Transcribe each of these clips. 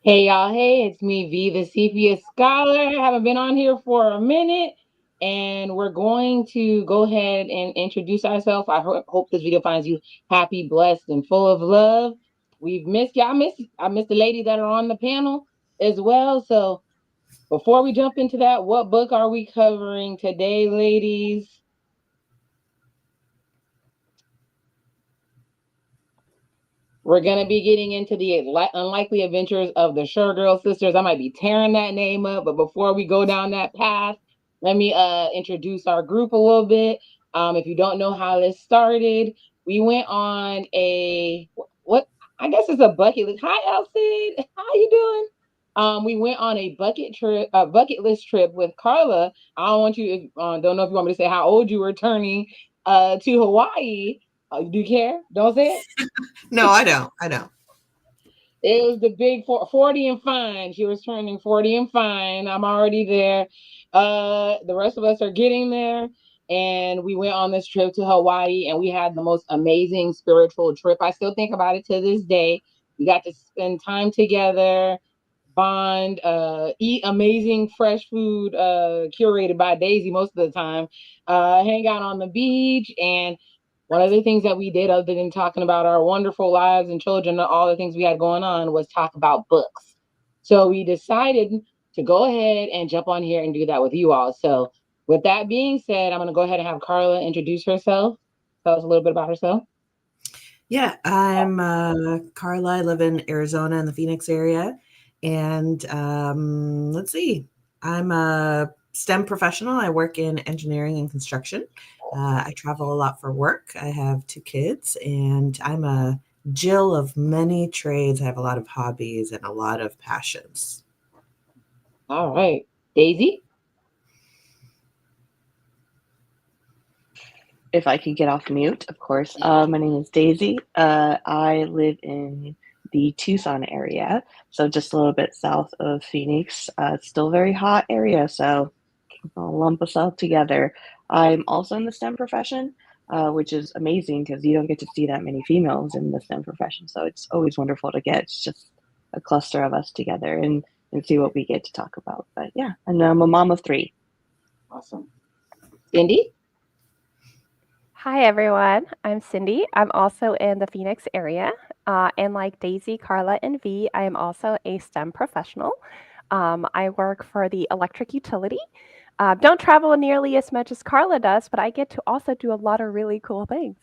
Hey y'all, hey, it's me, V, the Sepia Scholar. Haven't been on here for a minute, and we're going to go ahead and introduce ourselves. I hope this video finds you happy, blessed, and full of love. We've missed you. I missed the ladies that are on the panel as well. So before we jump into that, what book are we covering today, ladies? We're going to be getting into the unlikely adventures of the Shergill sisters. I might be tearing that name up, but before we go down that path, let me introduce our group a little bit. If you don't know how this started, we went on a what I guess it's a bucket list. Hi, Elsie. How you doing? We went on a bucket list trip with Karla. I don't want you. Don't know if you want me to say how old you were turning to Hawaii. Do you care? Don't say it. No, I don't. I don't. It was the big 40 and fine. She was turning 40 and fine. I'm already there. The rest of us are getting there. And we went on this trip to Hawaii and we had the most amazing spiritual trip. I still think about it to this day. We got to spend time together, bond, eat amazing fresh food curated by Deysi most of the time, hang out on the beach. And one of the things that we did, other than talking about our wonderful lives and children, all the things we had going on, was talk about books. So we decided to go ahead and jump on here and do that with you all. So, with that being said, I'm going to go ahead and have Karla introduce herself. Tell us a little bit about herself. Yeah, I'm Karla. I live in Arizona in the Phoenix area. And let's see, I'm a STEM professional. I work in engineering and construction. I travel a lot for work. I have two kids, and I'm a Jill of many trades. I have a lot of hobbies and a lot of passions. All right. Deysi? If I could get off mute, of course. My name is Deysi. I live in the Tucson area, so just a little bit south of Phoenix. It's still a very hot area, so I'll lump us all together. I'm also in the STEM profession, which is amazing because you don't get to see that many females in the STEM profession. So it's always wonderful to get just a cluster of us together and see what we get to talk about. But yeah, and I'm a mom of three. Awesome. Cindy? Hi, everyone. I'm Cindy. I'm also in the Phoenix area. And like Deysi, Karla, and V, I am also a STEM professional. I work for the electric utility. Don't travel nearly as much as Karla does, but I get to also do a lot of really cool things.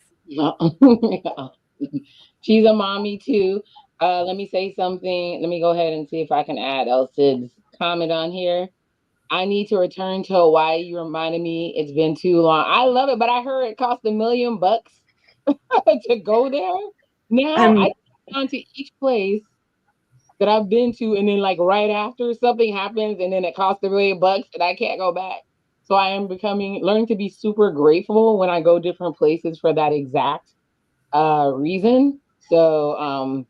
She's a mommy too. Let me say something. Let me go ahead and see if I can add Elsid's comment on here. I need to return to Hawaii. You reminded me it's been too long. I love it, but I heard it cost $1 million to go there. Now I I'm gone to each place that I've been to, and then like right after something happens, and then it costs $1 million, and I can't go back. So I am learning to be super grateful when I go different places for that exact reason. So I'm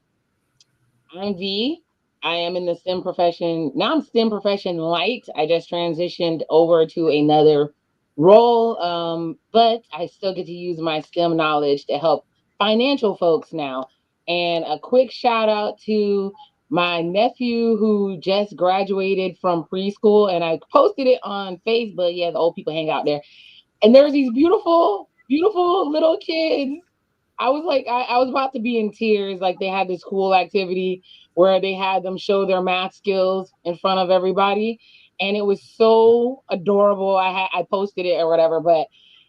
V. I am in the STEM profession. Now I'm STEM profession light. I just transitioned over to another role, but I still get to use my STEM knowledge to help financial folks now. And a quick shout out to my nephew who just graduated from preschool, and I posted it on Facebook. Yeah, the old people hang out there. And there's these beautiful, beautiful little kids. I was like, I was about to be in tears. Like they had this cool activity where they had them show their math skills in front of everybody, and it was so adorable. I posted it or whatever, but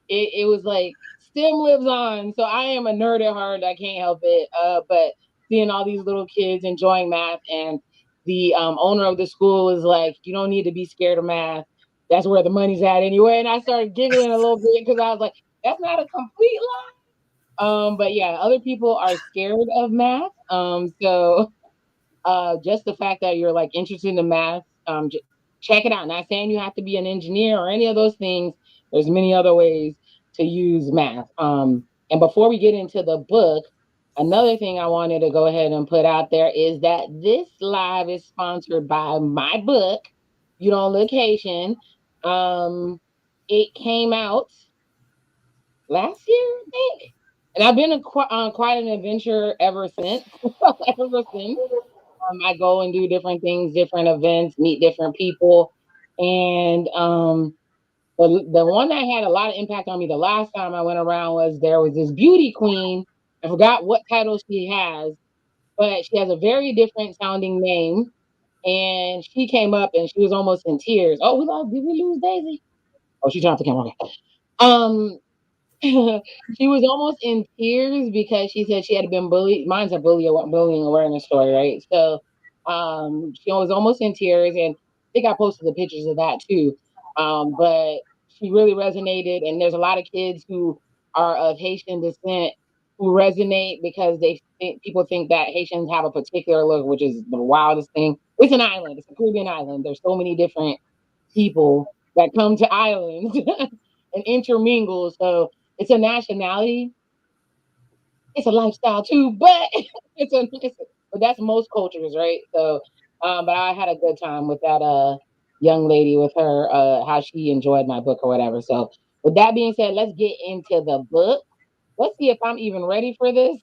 it was like STEM lives on. So I am a nerd at heart. I can't help it. But seeing all these little kids enjoying math, and the owner of the school was like, "You don't need to be scared of math. That's where the money's at anyway." And I started giggling a little bit because I was like, "That's not a complete lie." But yeah, other people are scared of math. So just the fact that you're like interested in the math, check it out. Not saying you have to be an engineer or any of those things. There's many other ways to use math. And before we get into the book, another thing I wanted to go ahead and put out there is that this live is sponsored by my book, You Don't Look Haitian. It came out last year, I think. And I've been on quite an adventure ever since. ever since. I go and do different things, different events, meet different people, and the one that had a lot of impact on me the last time I went around was there was this beauty queen. I forgot what title she has, but she has a very different sounding name. And she came up and she was almost in tears. Oh, did we lose Daisy? Oh, she's trying to come. Okay. Um, she was almost in tears because she said she had been bullied. Mine's a bullying awareness story, right? So she was almost in tears, and I think I posted the pictures of that too. But she really resonated, and there's a lot of kids who are of Haitian descent who resonate because people think that Haitians have a particular look, which is the wildest thing. It's an island. It's a Caribbean island. There's so many different people that come to islands and intermingle. So it's a nationality. It's a lifestyle too, but but that's most cultures, right? So, but I had a good time with that young lady with her how she enjoyed my book or whatever. So, with that being said, let's get into the book. Let's see if I'm even ready for this.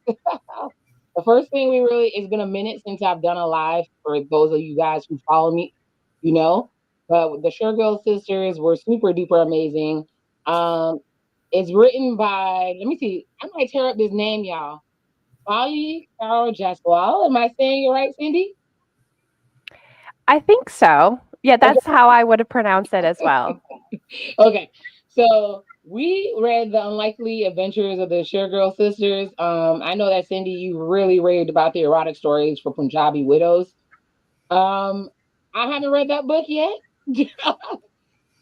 The first thing it's been a minute since I've done a live for those of you guys who follow me, you know. But the Shergill sisters were super duper amazing. Um, it's written by, let me see, I might tear up this name, y'all. Balli Kaur Jaswal. Am I saying it right, Cindy? I think so. Yeah, Okay. that's how I would have pronounced it as well. Okay. So we read The Unlikely Adventures of the Shergill Sisters. I know that Cindy, you really raved about the erotic stories for Punjabi widows. Um, I haven't read that book yet.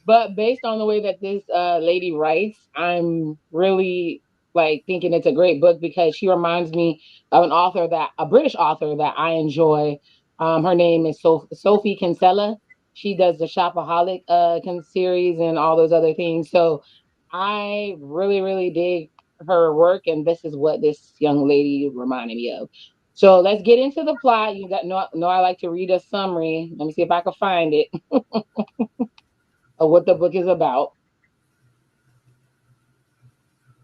But based on the way that this lady writes, I'm really like thinking it's a great book because she reminds me of a British author that I enjoy. Her name is Sophie Kinsella. She does the Shopaholic series and all those other things. So I really, really dig her work, and this is what this young lady reminded me of. So let's get into the plot. You got know I like to read a summary. Let me see if I can find it of what the book is about.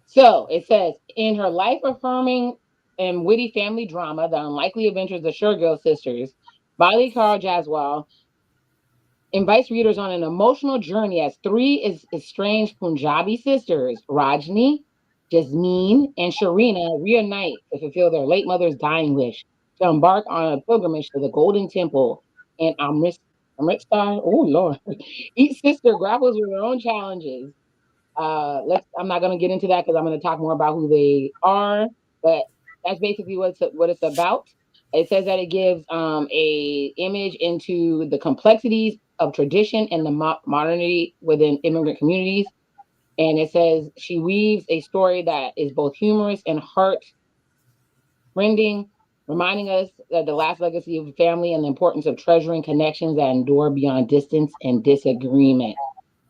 So it says, in her life affirming and witty family drama, The Unlikely Adventures of the Shergill Sisters, Balli Kaur Jaswal invites readers on an emotional journey as three estranged Punjabi sisters, Rajni, Jasmine, and Sharina, reunite to fulfill their late mother's dying wish to embark on a pilgrimage to the Golden Temple in Amritsar. Oh, Lord. Each sister grapples with her own challenges. I'm not gonna get into that because I'm gonna talk more about who they are, but that's basically what it's about. It says that it gives a image into the complexities of tradition and the modernity within immigrant communities. And it says she weaves a story that is both humorous and heart rending, reminding us that the last legacy of family and the importance of treasuring connections that endure beyond distance and disagreement.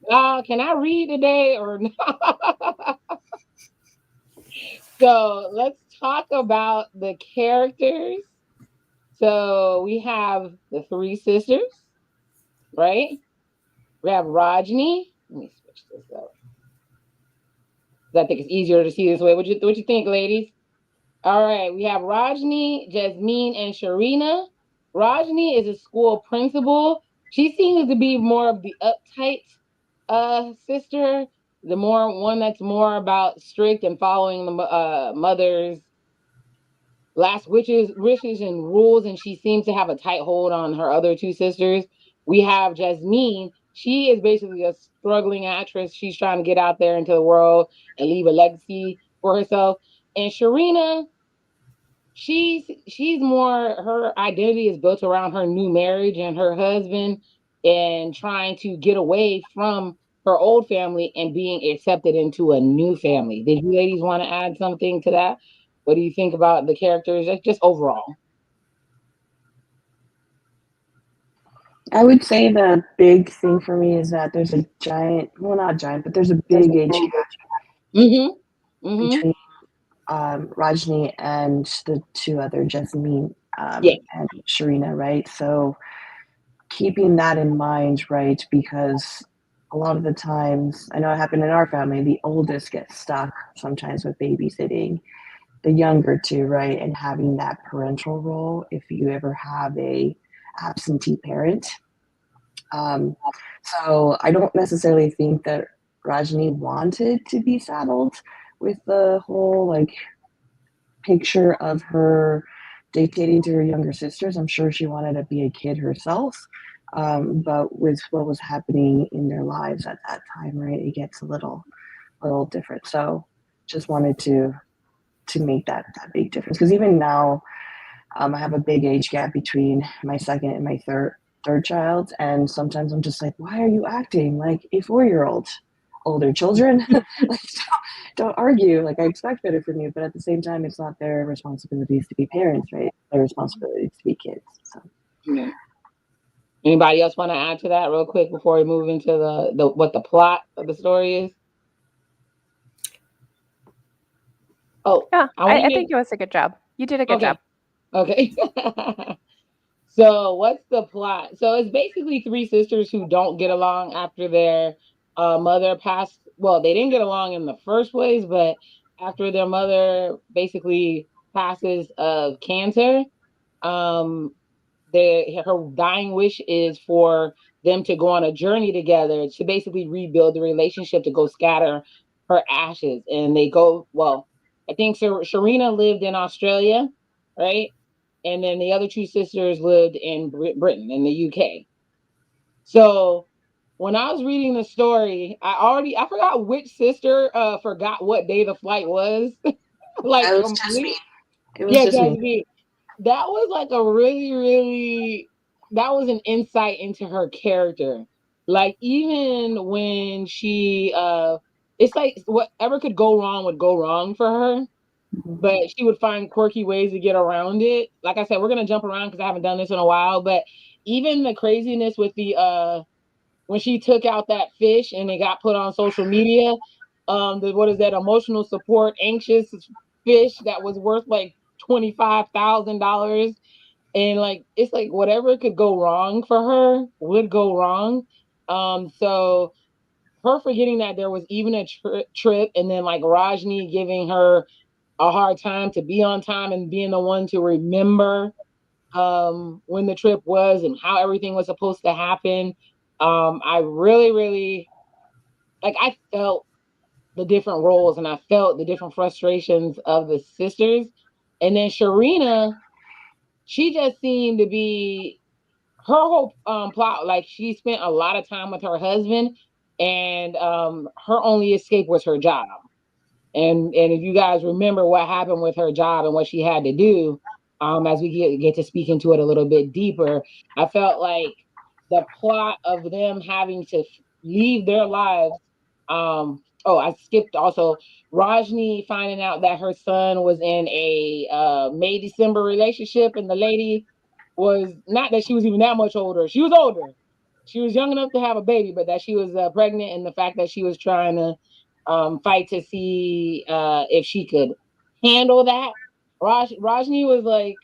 Can I read today or not? So let's talk about the characters. So we have the three sisters, right? We have Rajni. Let me switch this up. I think it's easier to see this way. What you think, ladies? All right, we have Rajni, Jasmine, and Sharina. Rajni is a school principal. She seems to be more of the uptight sister, the more one that's more about strict and following the mother's last wishes and rules, and she seems to have a tight hold on her other two sisters. We have Jasmine. She is basically a struggling actress. She's trying to get out there into the world and leave a legacy for herself. And Sharina, she's more, her identity is built around her new marriage and her husband and trying to get away from her old family and being accepted into a new family. Did you ladies want to add something to that? What do you think about the characters just overall? I would say the big thing for me is that there's a giant, well, not giant, but there's a big age gap Mm-hmm. Mm-hmm. between Rajni and the two other, Jasmine Yeah. and Sharina, right? So keeping that in mind, right? Because a lot of the times, I know it happened in our family, the oldest gets stuck sometimes with babysitting. the younger two, right? And having that parental role if you ever have a absentee parent. Um, so I don't necessarily think that Rajni wanted to be saddled with the whole like picture of her dictating to her younger sisters. I'm sure she wanted to be a kid herself. But with what was happening in their lives at that time, right, it gets a little different. So just wanted to make that big difference because even now, I have a big age gap between my second and my third child, and sometimes I'm just like, why are you acting like a 4-year old? Older children, like don't argue. Like I expect better from you, but at the same time, it's not their responsibilities to be parents, right? Their responsibilities to be kids. So. Yeah. Anybody else want to add to that real quick before we move into the what the plot of the story is? Oh, Yeah, I I wanted. think it was a good job. You did a good Okay, job. okay. So what's the plot? So it's basically three sisters who don't get along after their mother passed. Well, they didn't get along in the first place, but after their mother basically passes of cancer, um, her dying wish is for them to go on a journey together to basically rebuild the relationship to go scatter her ashes. And they go, well, I think Sharina lived in Australia, right? And then the other two sisters lived in Britain, in the UK. So when I was reading the story, I forgot which sister forgot what day the flight was, like It was just me. complete. It was Yeah, just me. Jasmine. That was like a really, really, that was an insight into her character. Like even when it's like whatever could go wrong would go wrong for her, Mhm. but she would find quirky ways to get around it. Like I said, we're gonna jump around because I haven't done this in a while, but even the craziness with the when she took out that fish and it got put on social media, what is that emotional support anxious fish that was worth like $25,000, and like it's like whatever could go wrong for her would go wrong. So her forgetting that there was even a trip, and then like Rajni giving her a hard time to be on time and being the one to remember when the trip was and how everything was supposed to happen. I really, really like I felt the different roles and I felt the different frustrations of the sisters. And then Sharina, she just seemed to be her whole plot, like she spent a lot of time with her husband, and her only escape was her job. And if you guys remember what happened with her job and what she had to do, as we get to speak into it a little bit deeper, I felt like the plot of them having to leave their lives. Oh, I skipped also Rajni finding out that her son was in a May December relationship, and the lady was not that she was even that much older. She was older. She was young enough to have a baby, but that she was pregnant, and the fact that she was trying to fight to see if she could handle that. Rajni was like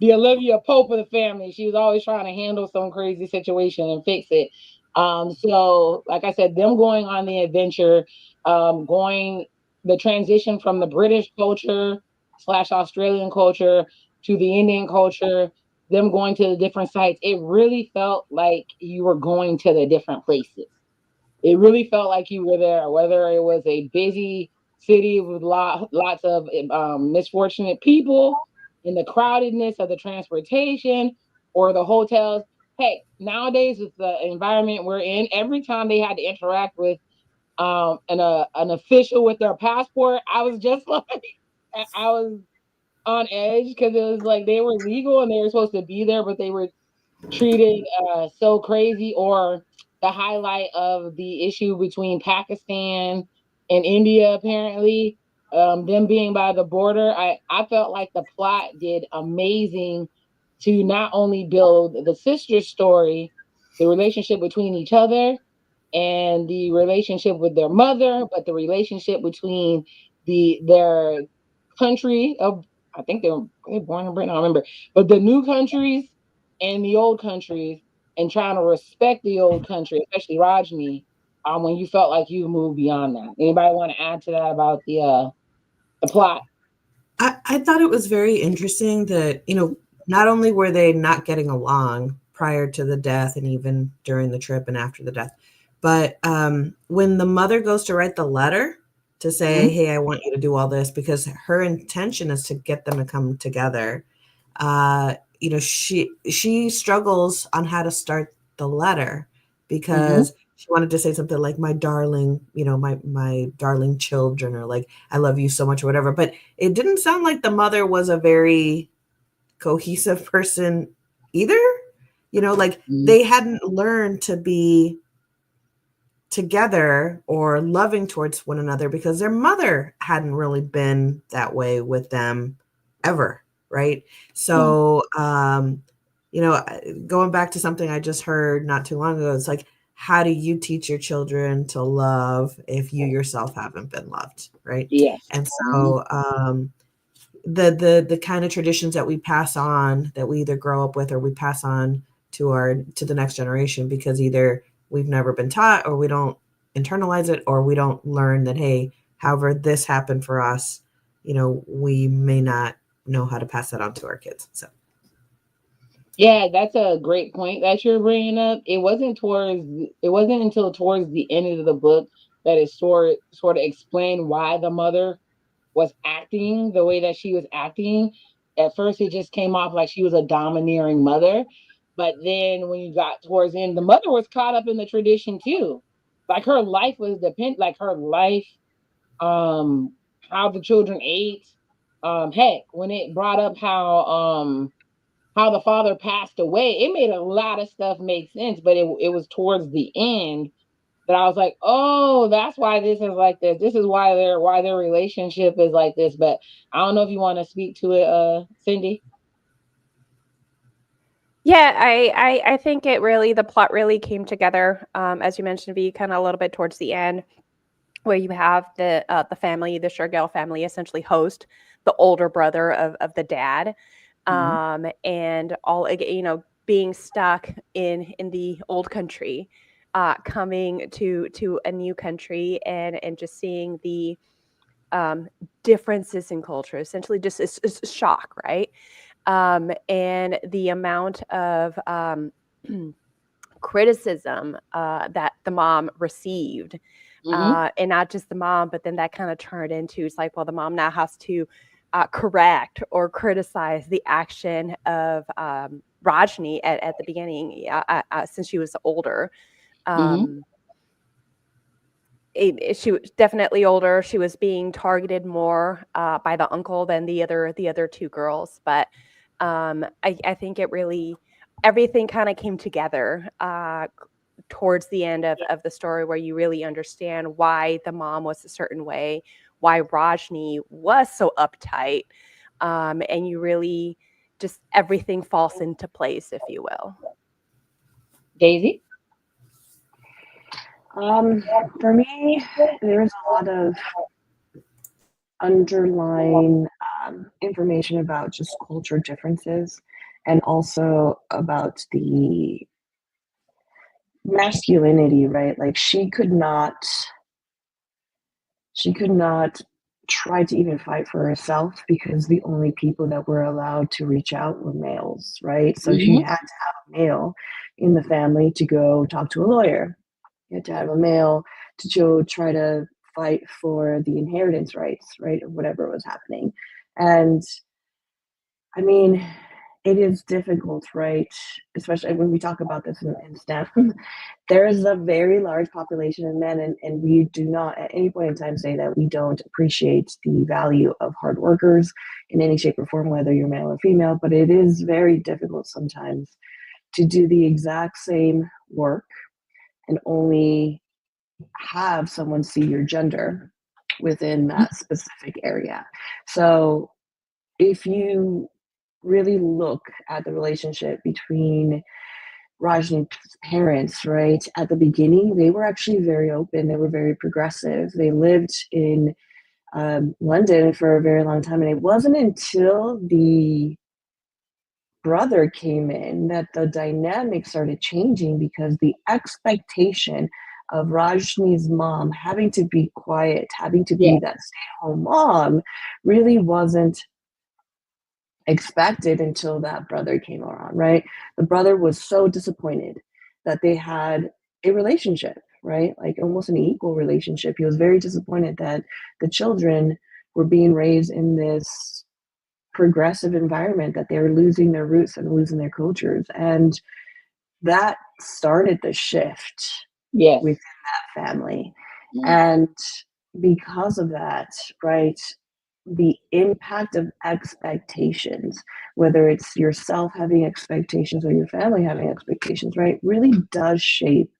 the Olivia Pope of the family. She was always trying to handle some crazy situation and fix it. So, like I said, them going on the adventure, going the transition from the British culture slash Australian culture to the Indian culture, them going to the different sites, it really felt like you were going to the different places. It really felt like you were there, whether it was a busy city with lots of misfortunate people, in the crowdedness of the transportation or the hotels. Hey, nowadays with the environment we're in, every time they had to interact with an official with their passport, I was just like, I was on edge because it was like they were legal and they were supposed to be there, but they were treated so crazy, or the highlight of the issue between Pakistan and India, apparently, them being by the border. I felt like the plot did amazing to not only build the sister story, the relationship between each other, and the relationship with their mother, but the relationship between their country of, I think they were born in Britain, I don't remember, but the new countries and the old countries, and trying to respect the old country, especially Rajni, when you felt like you moved beyond that. Anybody want to add to that about the plot? I thought it was very interesting that, not only were they not getting along prior to the death and even during the trip and after the death, but when the mother goes to write the letter to say, Mhm. hey, I want you to do all this, because her intention is to get them to come together. She struggles on how to start the letter Mhm. because she wanted to say something like my darling, my darling children, or like I love you so much or whatever, but it didn't sound like the mother was a very cohesive person either. Like Mhm. they hadn't learned to be together or loving towards one another because their mother hadn't really been that way with them ever, right? Yeah. So going back to something I just heard not too long ago, it's like, how do you teach your children to love if you yourself haven't been loved, right? Yes. And Mhm. so the kind of traditions that we pass on, that we either grow up with or we pass on to the next generation, because either we've never been taught or we don't internalize it, or we don't learn that, hey, however this happened for us, we may not know how to pass that on to our kids. So Yeah, that's a great point that you're bringing up. It wasn't until towards the end of the book that it sort of explained why the mother was acting the way that she was acting. At first, it just came off like she was a domineering mother, but then when you got towards the end, the mother was caught up in the tradition too. Like her life was like her life, um, how the children ate. Heck, when it brought up how the father passed away, it made a lot of stuff make sense, but it was towards the end that I was like, oh, that's why this is like this. This is why their relationship is like this. But I don't know if you want to speak to it, Cindy. Yeah, I think the plot really came together, as you mentioned, be kind of a little bit towards the end, where you have the family, the Shergill family, essentially host the older brother of the dad, Mm-hmm. and all being stuck in the old country, coming to a new country, and just seeing the um, differences in culture, essentially just is shock, right? And the amount of criticism that the mom received, Mm-hmm. and not just the mom, but then that kind of turned into, it's like, well, the mom now has to correct or criticize the action of Rajni at the beginning, since she was older. Mm-hmm. Um, she was definitely older. She was being targeted more by the uncle than the other two girls. But I think it really, everything kind of came together towards the end of the story, where you really understand why the mom was a certain way, why Rajni was so uptight, and you really just, everything falls into place, if you will. Daisy. Um, for me, there's a lot of underlying information about just culture differences, and also about the masculinity, right? Like she could not try to even fight for herself, because the only people that were allowed to reach out were males, right? So she Mm-hmm. had to have a male in the family to go talk to a lawyer. You had to have a male to go try to fight for the inheritance rights, right, or whatever was happening. And I mean, it is difficult, right? Especially when we talk about this in STEM. There is a very large population of men, and we do not at any point in time say that we don't appreciate the value of hard workers in any shape or form, whether you're male or female. But it is very difficult sometimes to do the exact same work and only have someone see your gender within that specific area. So if you really look at the relationship between Rajni's parents, right, at the beginning, they were actually very open. They were very progressive. They lived in London for a very long time. And it wasn't until the brother came in that the dynamic started changing, because the expectation of Rajni's mom having to be quiet, having to be Yeah. that stay-at-home mom, really wasn't expected until that brother came around, right? The brother was so disappointed that they had a relationship, right? Like almost an equal relationship. He was very disappointed that the children were being raised in this progressive environment, that they were losing their roots and losing their cultures. And that started the shift Yes. within that family. Mhm. And because of that, right, the impact of expectations, whether it's yourself having expectations or your family having expectations, right, really does shape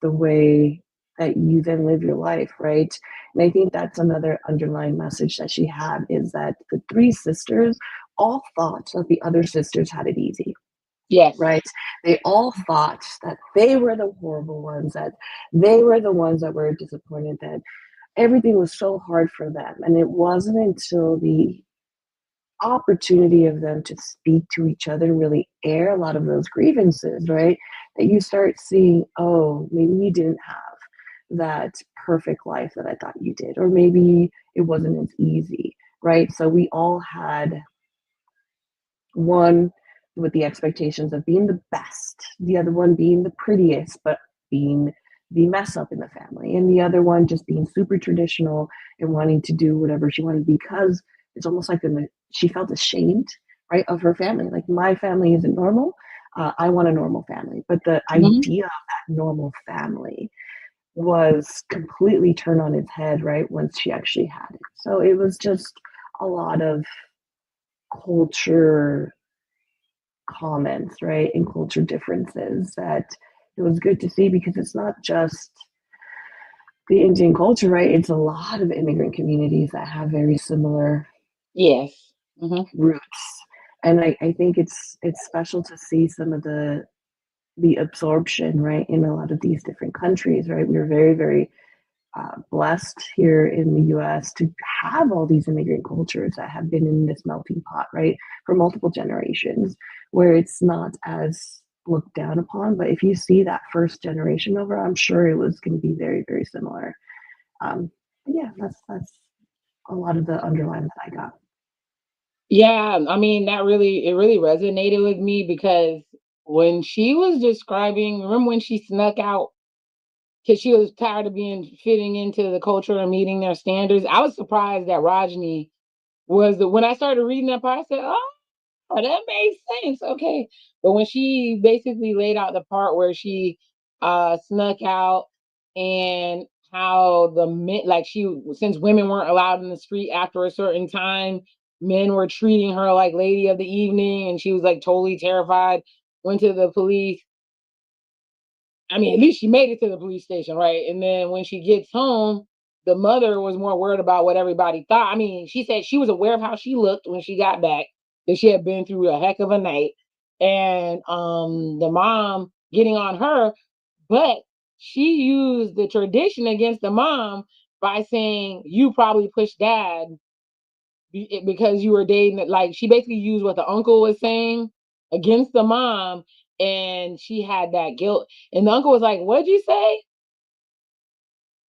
the way that you then live your life, right? And I think that's another underlying message that she had, is that the three sisters all thought that the other sisters had it easy. Yes. Right? They all thought that they were the horrible ones, that they were the ones that were disappointed, that everything was so hard for them. And it wasn't until the opportunity of them to speak to each other, really air a lot of those grievances, right? That you start seeing, oh, maybe you didn't have that perfect life that I thought you did, or maybe it wasn't as easy, right? So we all had one with the expectations of being the best, the other one being the prettiest, but being the mess up in the family, and the other one just being super traditional and wanting to do whatever she wanted, because it's almost like she felt ashamed, right, of her family. Like, my family isn't normal. I want a normal family. But the idea of that normal family was completely turned on its head, right, once she actually had it. So it was just a lot of culture comments, right, and culture differences that it was good to see, because it's not just the Indian culture, right? It's a lot of immigrant communities that have very similar Yes. Mm-hmm. roots. And I think it's special to see some of the absorption, right, in a lot of these different countries, right? We're very, very blessed here in the US to have all these immigrant cultures that have been in this melting pot, right, for multiple generations, where it's not as looked down upon. But if you see that first generation over, I'm sure it was going to be very, very similar. Yeah, that's a lot of the underline that I got. Yeah, I mean, it really resonated with me because when she was describing, remember when she snuck out because she was tired of being fitting into the culture and meeting their standards. I was surprised that Rajni was the when I started reading that part, I said, "Oh, that makes sense." Okay. But when she basically laid out the part where she snuck out and how the men, like, she, since women weren't allowed in the street after a certain time, men were treating her like lady of the evening, and she was like totally terrified, went to the police. I mean, at least she made it to the police station, right? And then when she gets home, the mother was more worried about what everybody thought. I mean, she said she was aware of how she looked when she got back, that she had been through a heck of a night. And the mom getting on her, but she used the tradition against the mom by saying, "You probably pushed dad because you were dating." Like, she basically used what the uncle was saying against the mom, and she had that guilt. And the uncle was like, "What'd you say?"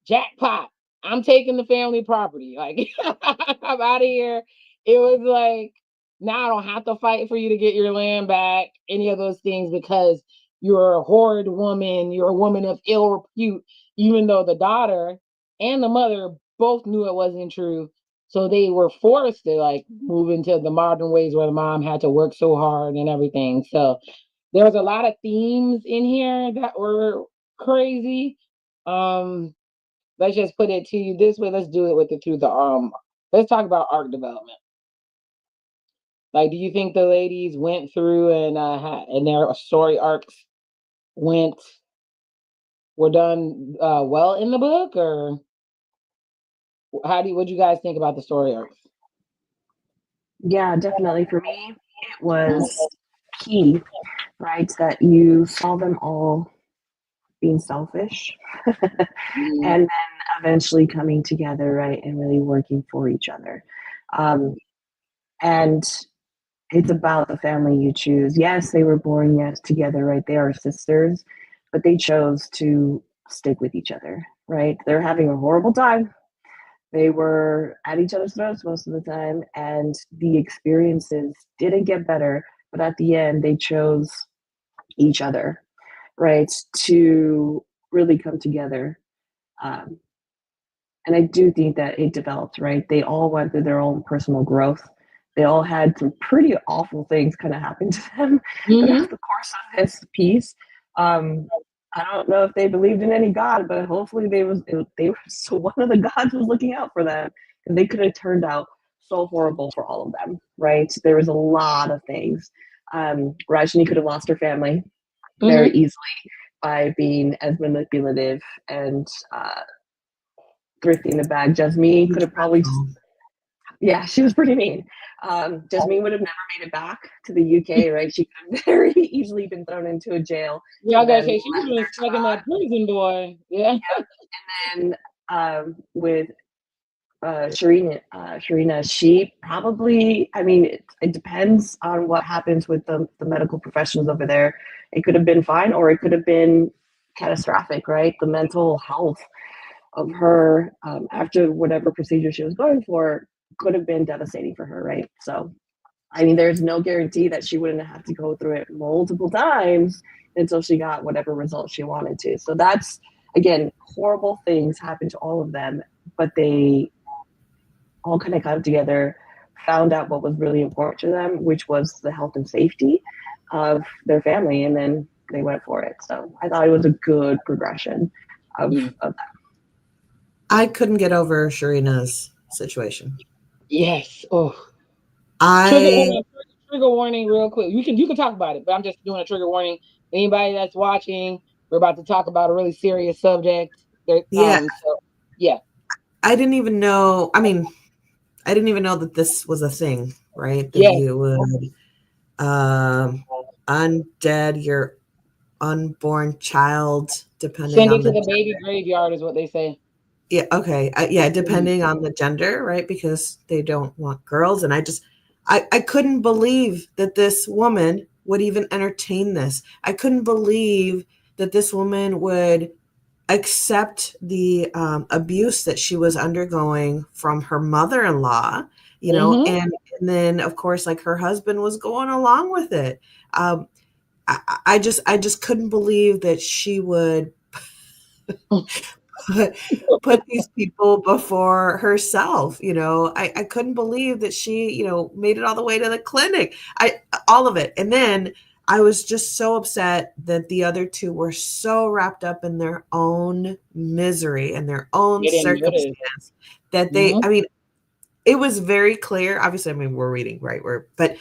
Jackpot. I'm taking the family property. Like, I'm out of here. It was like, now I don't have to fight for you to get your land back, any of those things, because you're a horrid woman. You're a woman of ill repute, even though the daughter and the mother both knew it wasn't true. So they were forced to like move into the modern ways where the mom had to work so hard and everything. So there was a lot of themes in here that were crazy. Um, let's just put it to you this way. Let's do it with it through the let's talk about arc development. Like, do you think the ladies went through and and their story arcs went were done well in the book, or what do you guys think about the story arcs? Yeah, definitely. For me, it was key, right, that you saw them all being selfish Mhm. and then eventually coming together, right, and really working for each other. Um, and it's about the family you choose. Yes, they were born, yes, together, right? They are sisters, but they chose to stick with each other, right? They're having a horrible time. They were at each other's throats most of the time, and the experiences didn't get better. But at the end, they chose each other, right, to really come together. Um, and I do think that it developed, right? They all went through their own personal growth. They all had some pretty awful things kind of happen to them throughout the course of this piece. Um, I don't know if they believed in any God, but hopefully they were so one of the gods was looking out for them because they could have turned out so horrible for all of them, right? There was a lot of things. Rajani could have lost her family very easily by being as manipulative and thrifty in the bag. Jasmine could have probably, yeah, she was pretty mean. Jasmine would have never made it back to the UK, right? She could have very easily been thrown into a jail. Yeah, I And gotta then say she was really stuck in that prison, boy. Yeah. and with Sharina, she probably, I mean, it depends on what happens with the medical professionals over there. It could have been fine or it could have been catastrophic, right? The mental health of her after whatever procedure she was going for could have been devastating for her, right? So, I mean, there's no guarantee that she wouldn't have to go through it multiple times until she got whatever result she wanted to. So that's, again, horrible things happen to all of them, but they all kind of got together, found out what was really important to them, which was the health and safety of their family, and then they went for it. So I thought it was a good progression of that. I couldn't get over Sharina's situation. Yes. Oh. I Trigger warning, real quick. You can talk about it, but I'm just doing a trigger warning. Anybody that's watching, we're about to talk about a really serious subject. Yeah. So yeah. I didn't even know. I mean, I didn't even know that this was a thing, right? That Yeah. you would undead your unborn child, depending Send on it to the the baby graveyard is what they say. yeah, okay, yeah, depending on the gender, right? Because they don't want girls, and I couldn't believe that this woman would even entertain this. I couldn't believe that this woman would accept the abuse that she was undergoing from her mother-in-law, and then of course, like her husband was going along with it. I just couldn't believe that she would put these people before herself. I couldn't believe that she made it all the way to the clinic. All of it. And then I was just so upset that the other two were so wrapped up in their own misery and their own circumstance that I mean, it was very clear. Obviously, I mean, we're reading, right? But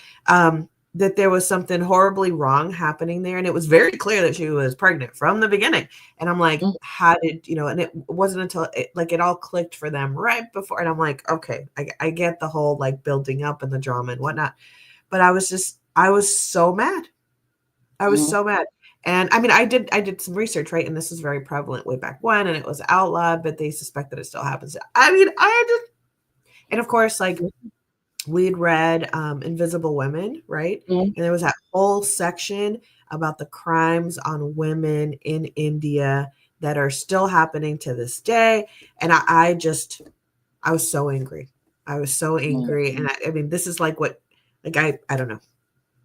that there was something horribly wrong happening there. And it was very clear that she was pregnant from the beginning. And I'm like, how did, and it wasn't until it all clicked for them right before. And I'm like, okay, I get the whole like building up and the drama and whatnot. But I was so mad. I was so mad. And I mean, I did some research, right? And this was very prevalent way back when, and it was outlawed, but they suspect that it still happens. I mean, and of course, like we'd read Invisible Women, right? And there was that whole section about the crimes on women in India that are still happening to this day. And I was so angry. I was so angry. And I mean, this is like I don't know.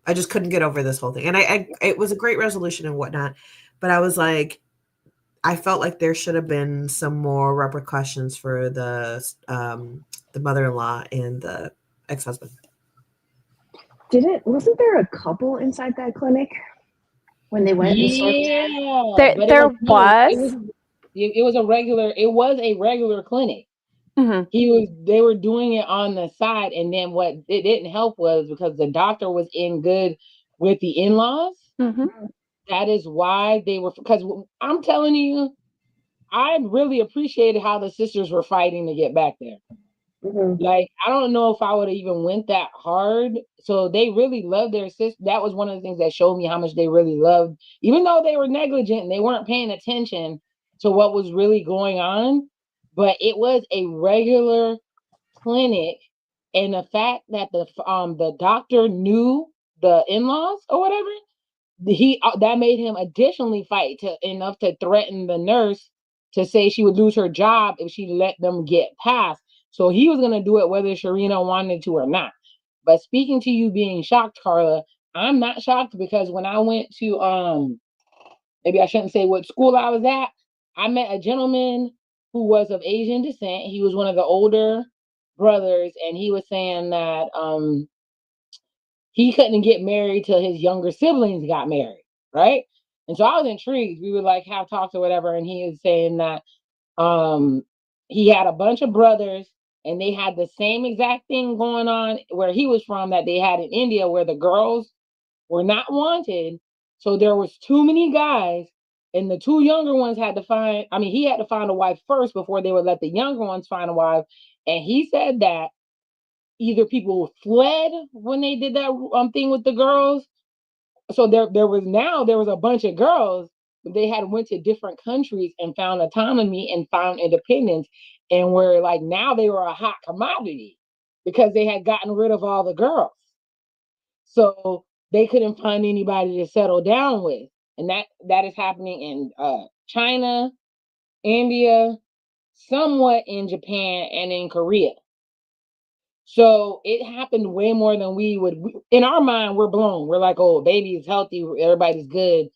I just couldn't get over this whole thing. And it was a great resolution and whatnot. But I was like, I felt like there should have been some more repercussions for the mother-in-law and the ex-husband. Wasn't there a couple inside that clinic when they went and stormed in? Yeah, There was. It was a regular clinic. They were doing it on the side, and then what it didn't help was because the doctor was in good with the in-laws. That is why they were, because I'm telling you, I really appreciated how the sisters were fighting to get back there. Like, I don't know if I would have even went that hard. So they really loved their sister. That was one of the things that showed me how much they really loved, even though they were negligent and they weren't paying attention to what was really going on. But it was a regular clinic, and the fact that the doctor knew the in-laws or whatever, that made him additionally fight enough to threaten the nurse to say she would lose her job if she let them get past. So he was gonna do it whether Sharina wanted to or not. But speaking to you being shocked, Karla, I'm not shocked because when I went to maybe I shouldn't say what school I was at, I met a gentleman who was of Asian descent. He was one of the older brothers, and he was saying that he couldn't get married till his younger siblings got married, right? And so I was intrigued. We would like have talks or whatever, and he was saying that um he had a bunch of brothers and they had the same exact thing going on where he was from that they had in India, where the girls were not wanted. So there was too many guys, and the two younger ones had to find, I mean, he had to find a wife first before they would let the younger ones find a wife. And he said that either people fled when they did that thing with the girls. So there was a bunch of girls, but they had went to different countries and found autonomy and found independence, and were like now they were a hot commodity because they had gotten rid of all the girls. So they couldn't find anybody to settle down with. And that is happening in China, India, somewhat in Japan, and in Korea. So it happened way more than in our mind, we're blown. We're like, oh, baby is healthy, everybody's good,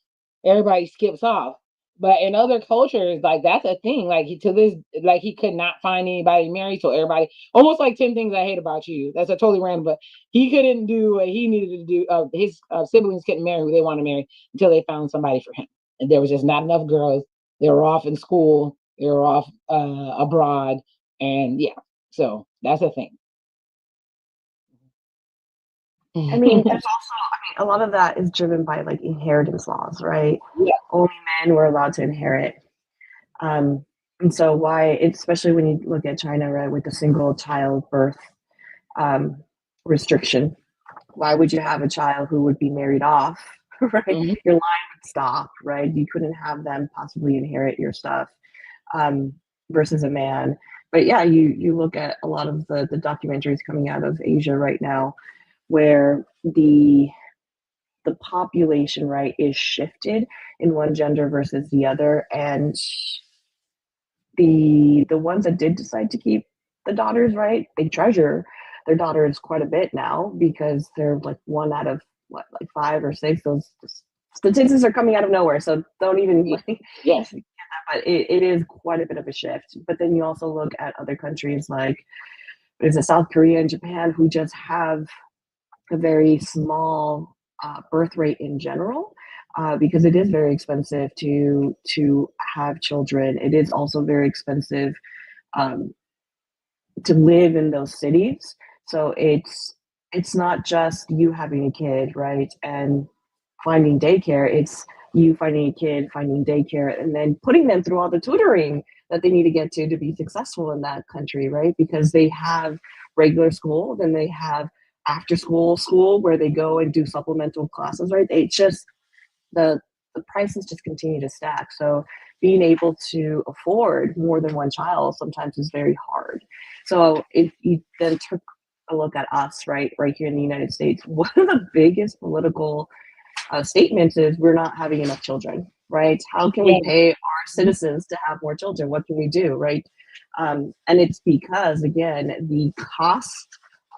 everybody skips off. But in other cultures, like that's a thing. Like he could not find anybody to marry, so everybody almost like 10 things I hate about you. That's a totally random, but he couldn't do what he needed to do. His siblings couldn't marry who they want to marry until they found somebody for him. And there was just not enough girls. They were off in school, they were off abroad, and yeah. So that's a thing. I mean, there's also, a lot of that is driven by like inheritance laws, right? Yeah. Only men were allowed to inherit. And so why, especially when you look at China, right, with the single child birth restriction, why would you have a child who would be married off, right? Mhm. Your line would stop, right? You couldn't have them possibly inherit your stuff versus a man. But yeah, you look at a lot of the documentaries coming out of Asia right now, where the population, right, is shifted in one gender versus the other, and the ones that did decide to keep the daughters, right, they treasure their daughters quite a bit now because they're like one out of what, like five or six. Those statistics are coming out of nowhere, so don't even like, Yes. but it is quite a bit of a shift. But then you also look at other countries like, is it South Korea and Japan, who just have a very small birth rate in general, because it is very expensive to have children. It is also very expensive um, to live in those cities. So it's not just you having a kid, right, and finding daycare. It's you finding a kid, finding daycare, and then putting them through all the tutoring that they need to get to be successful in that country, right? Because they have regular school, then they have after school where they go and do supplemental classes, right? It's just the prices just continue to stack. So being able to afford more than one child sometimes is very hard. So if you then took a look at us, right here in the United States, one of the biggest political statements is we're not having enough children, right? How can we Yeah. pay our citizens to have more children? What can we do, right? And it's because, again, the cost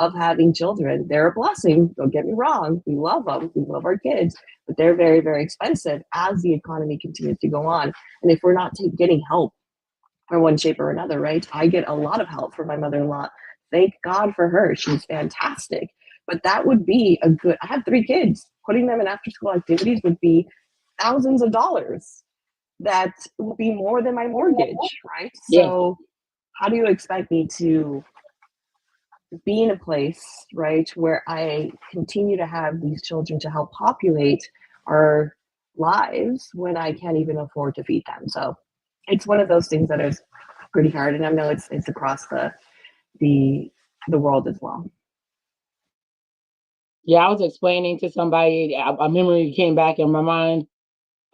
of having children, they're a blessing. Don't get me wrong. We love them. We love our kids, but they're very, very expensive as the economy continues to go on. And if we're not getting help in one shape or another, right? I get a lot of help from my mother-in-law. Thank God for her. She's fantastic. But that would be I have 3 kids. Putting them in after school activities would be thousands of dollars. That would be more than my mortgage, right? Yeah. So how do you expect me to be in a place, right, where I continue to have these children to help populate our lives when I can't even afford to feed them? So it's one of those things that is pretty hard, and I know it's across the the world as well. Yeah, I was explaining to somebody, a memory came back in my mind.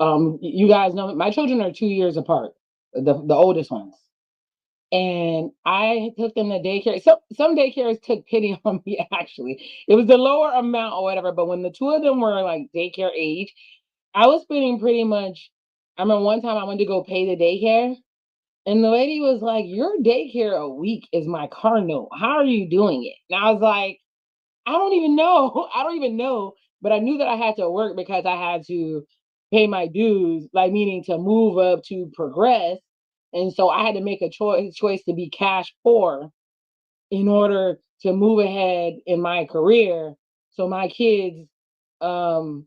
You guys know my children are 2 years apart, the oldest ones. And I took them to daycare. Some daycares took pity on me, actually. It was the lower amount or whatever, but when the two of them were like daycare age, I was spending pretty much. I remember one time I went to go pay the daycare, And the lady was like, "Your daycare a week is my car note. How are you doing it?" And I was like, "I don't even know. I don't even know." But I knew that I had to work because I had to pay my dues, like meaning to move up to progress. And so I had to make a choice to be cash poor in order to move ahead in my career. So my kids um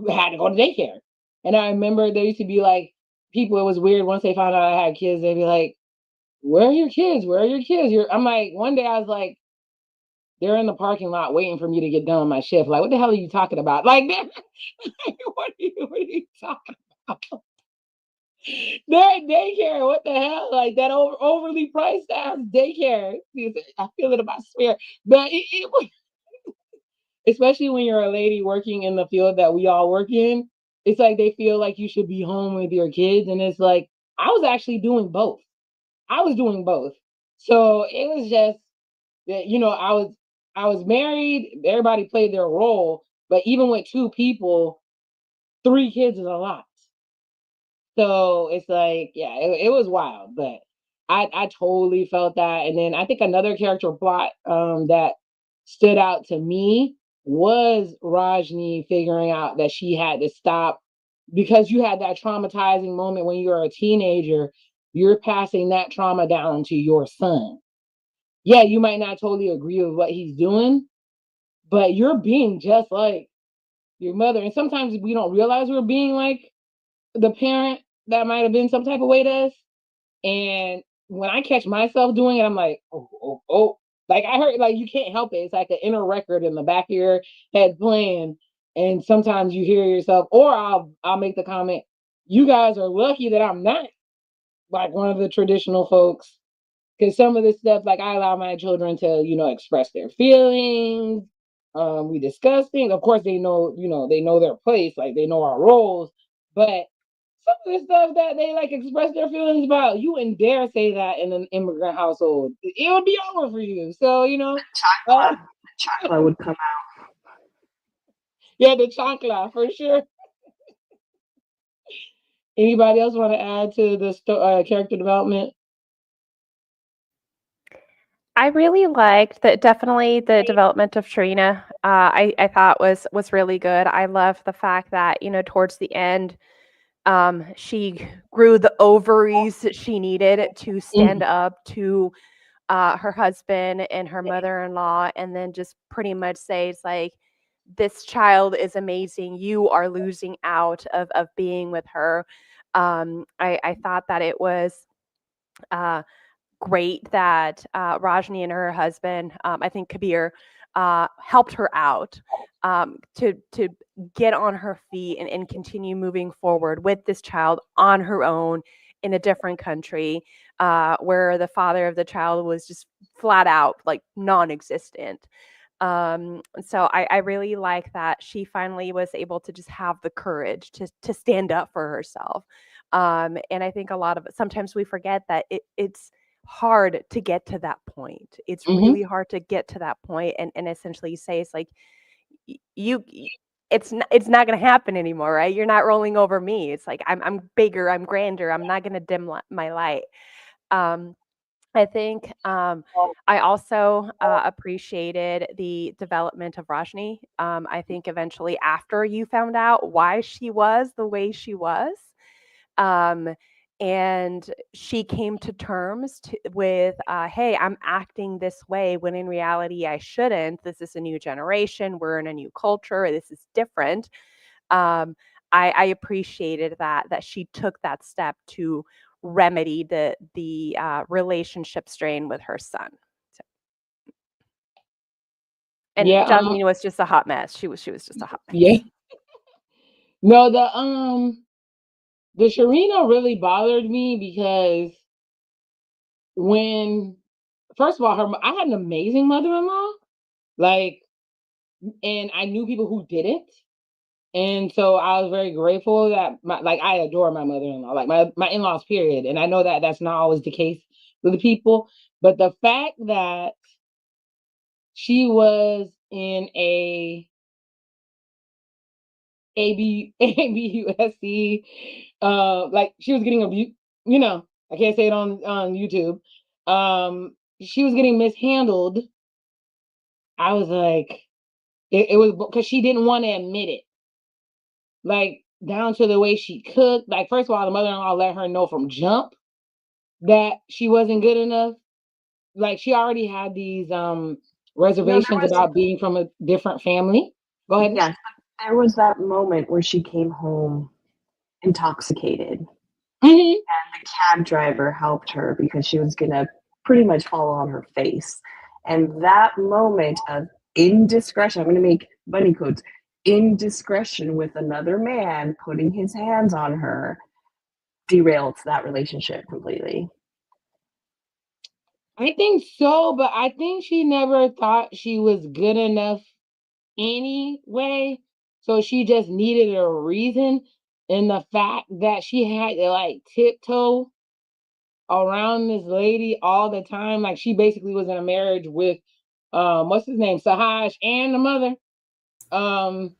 had to go to daycare. And I remember there used to be like people, it was weird once they found out I had kids, they'd be like, "Where are your kids? Where are your kids?" I'm like, one day I was like, "They're in the parking lot waiting for me to get done with my shift." Like, what the hell are you talking about? Like, what are you talking about? They're at daycare. What the hell? Like that overly priced ass daycare. I feel it in my spirit. But it was, especially when you're a lady working in the field that we all work in, it's like they feel like you should be home with your kids. And it's like, I was actually doing both. I was doing both. So it was just that, I was married, everybody played their role, but even with two people, three kids is a lot. So it's like, yeah, it was wild, but I totally felt that. And then I think another character plot that stood out to me was Rajni figuring out that she had to stop because you had that traumatizing moment when you're a teenager. You're passing that trauma down to your son. Yeah, you might not totally agree with what he's doing, but you're being just like your mother. And sometimes we don't realize we're being like the parent that might have been some type of way to us. And when I catch myself doing it, I'm like, oh, oh, oh. Like I heard, like you can't help it. It's like an inner record in the back of your head playing. And sometimes you hear yourself, or I'll make the comment, "You guys are lucky that I'm not like one of the traditional folks." Because some of this stuff, like I allow my children to, express their feelings. We discuss things. Of course, they know their place, like they know our roles. But some of the stuff that they like express their feelings about, you wouldn't dare say that in an immigrant household. It would be over for you. So, uh, Chocolate would come out. yeah, the chancla for sure. Anybody else want to add to the character development? I really liked that. Definitely the development of Trina. I thought was really good. I love the fact that towards the end, she grew the ovaries that she needed to stand Mhm. up to her husband and her mother-in-law, and then just pretty much say it's like, this child is amazing. You are losing out of being with her. I thought that it was uh, great that Rajni and her husband, I think Kabir, helped her out to get on her feet and continue moving forward with this child on her own in a different country, where the father of the child was just flat out like non-existent. So I really like that she finally was able to just have the courage to stand up for herself. And I think a lot of it, sometimes we forget that it's hard to get to that point. It's Mhm. really hard to get to that point and essentially say it's like, you it's not going to happen anymore, right? You're not rolling over me. It's like I'm bigger, I'm grander. I'm not going to dim my light. Um I think I also appreciated the development of Rajni. I think eventually, after you found out why she was the way she was, um, and she came to terms with, hey, I'm acting this way when in reality I shouldn't. This is a new generation. We're in a new culture. This is different. Um, I appreciated that she took that step to remedy the relationship strain with her son. So, and Yeah. Jasmine was just a hot mess. She was just a hot Yeah. mess. No, the Sharina really bothered me because when first of all, I had an amazing mother-in-law, like, and I knew people who didn't, and so I was very grateful that I adore my mother-in-law, like my in-laws, period, and I know that that's not always the case with the people, but the fact that she was in a ABUSC, like she was getting abused, you know, I can't say it on YouTube. She was getting mishandled. I was like, it was because she didn't want to admit it. Like down to the way she cooked. Like first of all, the mother-in-law let her know from jump that she wasn't good enough. Like she already had these No, there reservations was about being from a different family. Go ahead. yes, there was that moment where she came home intoxicated, and Mhm. the cab driver helped her because she was gonna pretty much fall on her face. And that moment of indiscretion, I'm gonna make bunny quotes, indiscretion with another man putting his hands on her derailed that relationship completely. I think so, but I think she never thought she was good enough anyway. So she just needed a reason. And the fact that she had to like tiptoe around this lady all the time, like she basically was in a marriage with what's his name? Sahaj and the mother. Um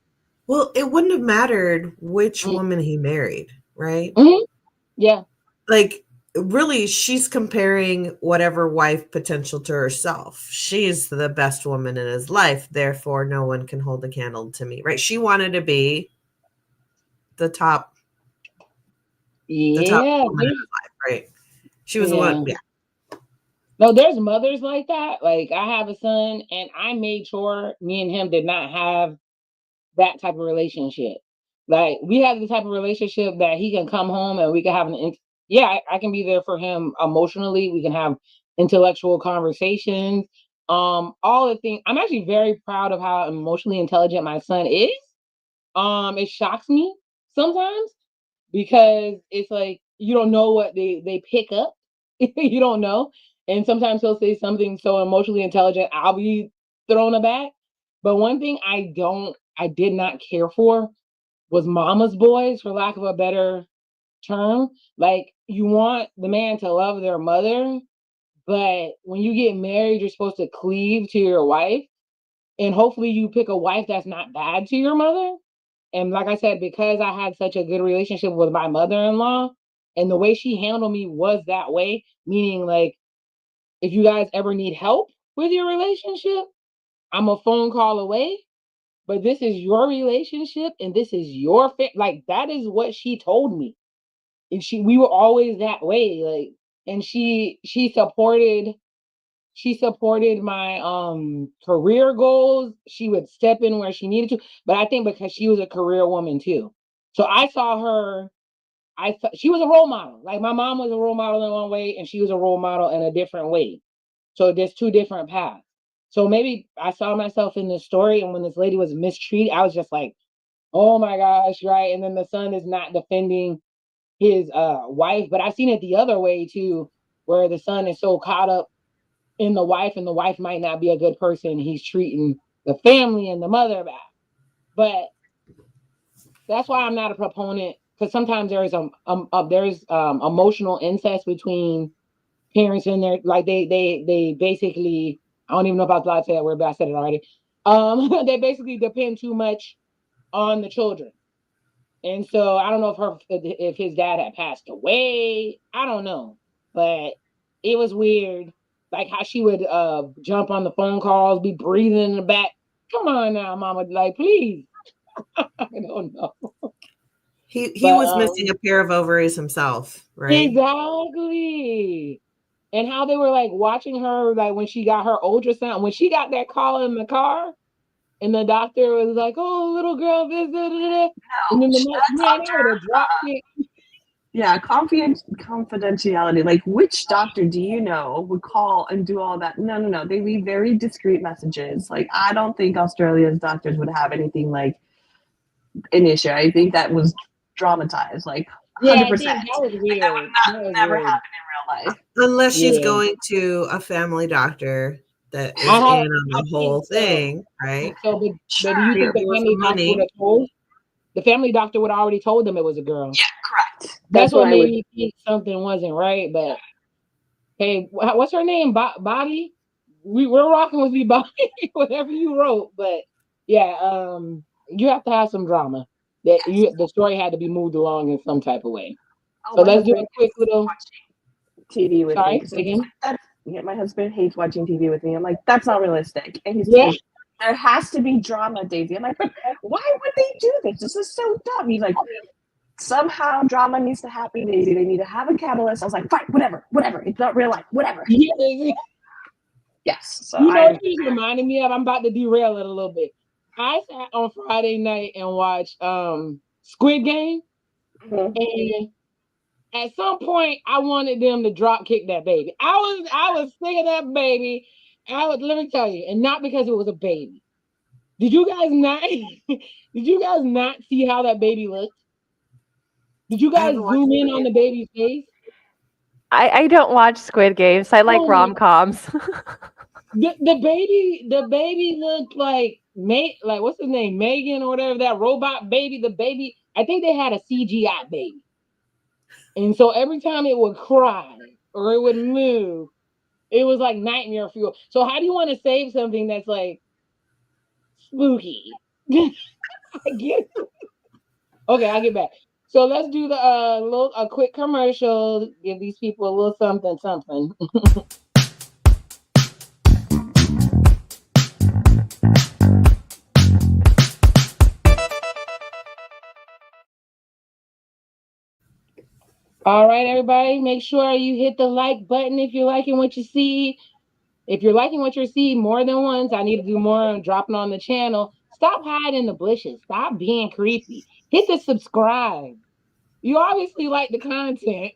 Well, it wouldn't have mattered which mm, woman he married, right? mhm, yeah. Like, really, she's comparing whatever wife potential to herself. She's the best woman in his life, therefore, no one can hold a candle to me, right? She wanted to be the top, the top Yeah, woman in his life, right? She was the one, yeah. yeah. No, there's mothers like that. Like I have a son and I made sure me and him did not have that type of relationship. Like we have the type of relationship that he can come home and we can have yeah, I can be there for him emotionally. We can have intellectual conversations. All the things. I'm actually very proud of how emotionally intelligent my son is. It shocks me sometimes because it's like you don't know what they pick up. You don't know. And sometimes he'll say something so emotionally intelligent, I'll be thrown aback. But one thing I did not care for was mama's boys, for lack of a better term. Like you want the man to love their mother, but when you get married, you're supposed to cleave to your wife. And hopefully you pick a wife that's not bad to your mother. And like I said, because I had such a good relationship with my mother-in-law, and the way she handled me was that way, meaning like if you guys ever need help with your relationship, I'm a phone call away, but this is your relationship and this is your like that is what she told me. And we were always that way, like, and she supported my career goals. She would step in where she needed to, but I think because she was a career woman too. So I saw her, she was a role model. Like my mom was a role model in one way and she was a role model in a different way. So there's two different paths. So maybe I saw myself in this story, and when this lady was mistreated, I was just like, oh my gosh, right? And then the son is not defending his wife, but I've seen it the other way too, where the son is so caught up in the wife, and the wife might not be a good person. He's treating the family and the mother bad. But that's why I'm not a proponent, because sometimes there's emotional incest between parents in there. Like they basically, I don't even know if I was allowed to say that word, but I said it already. They basically depend too much on the children. And so I don't know if his dad had passed away. I don't know, but it was weird, like how she would jump on the phone calls, be breathing in the back. Come on now, mama, like please. I don't know, He but was missing a pair of ovaries himself, right? exactly. And how they were like watching her, like when she got her ultrasound, when she got that call in the car, and the doctor was like, "Oh, little girl, this, da, da, da." And then the next That's man, I under would have dropped it. yeah, confidentiality. Like, which doctor do you know would call and do all that? No, no, no. They leave very discreet messages. Like, I don't think Australia's doctors would have anything like an issue. I think that was dramatized, like Yeah, I 100%. think that was Like, that would weird. That was not never weird. happen in real life. Unless she's Yeah, going to a family doctor that I is have. in on I the think whole so. thing, I think right? so. But do you Sure. think Paying the more for family doctor would money. have told? The family doctor would have already told them it was a girl. Yeah, correct. That's That's what what I made would. me think something wasn't right. But hey, what's her name? Bobby. We're rocking with you, Bobby. Whatever you wrote, but yeah, you have to have some drama. The story had to be moved along in some type of way. Oh, So I let's have do great a quick news. little. TV with me Sorry, because again. my husband hates watching TV with me. I'm like, that's not realistic. And he's Yeah. like, there has to be drama, Daisy. I'm like, but why would they do this? This is so dumb. He's like, somehow drama needs to happen, Daisy. They need to have a catalyst. I was like, fine, whatever. It's not real life, whatever. Yeah. Yes. So You know what you just reminded me of? I'm about to derail it a little bit. I sat on Friday night and watched Squid Game, and at some point I wanted them to drop kick that baby. I was sick of that baby. Let me tell you, and not because it was a baby. Did you guys not see how that baby looked? Did you guys zoom in on the baby's face? I don't watch Squid Games. I like rom-coms. The baby looked like what's his name, Megan or whatever, that robot baby. The baby, I think they had a CGI baby, and so every time it would cry or it would move, it was like nightmare fuel. So how do you want to save something that's like spooky? I get it. Okay, I'll get back. So let's do the a quick commercial. Give these people a little something. All right, everybody, make sure you hit the like button if you're liking what you see. If you're liking what you see more than once, I need to do more dropping on the channel. Stop hiding in the bushes. Stop being creepy. Hit the subscribe. You obviously like the content.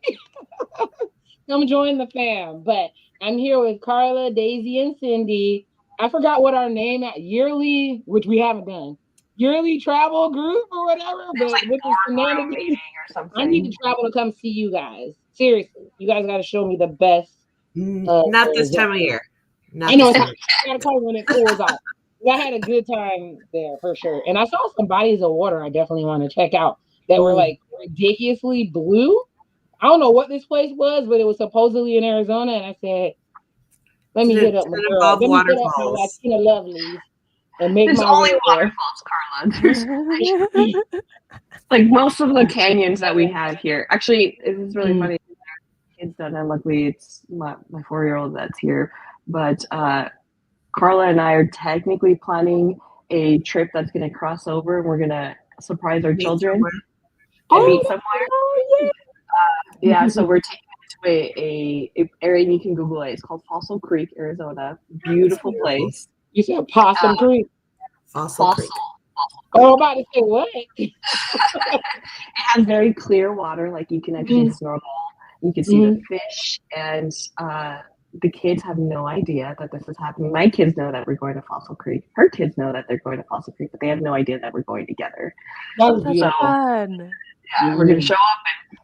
Come join the fam. But I'm here with Karla, Deysi, and Cindy. I forgot what our name at yearly, which we haven't done. Yearly travel group or whatever, but like with the shenanigans, or something. I need to travel to come see you guys. Seriously, you guys got to show me the best. Not this time of year. I know it's gotta come when it cools off. I had a good time there for sure, and I saw some bodies of water I definitely want to check out that were like ridiculously blue. I don't know what this place was, but it was supposedly in Arizona, and I said, "Let me hit up my girl. Let me hit up my Latina lovelies and make There's my only way there." waterfalls, Karla. Like most of the canyons that we have here. Actually, it's really funny. Kids don't know. Luckily, it's my 4-year-old that's here. But Karla and I are technically planning a trip that's going to cross over. We're going to surprise our children and meet somewhere. Yeah, so we're taking it to a area you can Google it. It's called Fossil Creek, Arizona. Beautiful place. You said Possum Creek. Fossil Creek. Oh, I'm about to say what? It has very clear water, like you can actually snorkel. You can see the fish, and the kids have no idea that this is happening. My kids know that we're going to Fossil Creek. Her kids know that they're going to Fossil Creek, but they have no idea that we're going together. That's fun. Yeah, we're going to show up and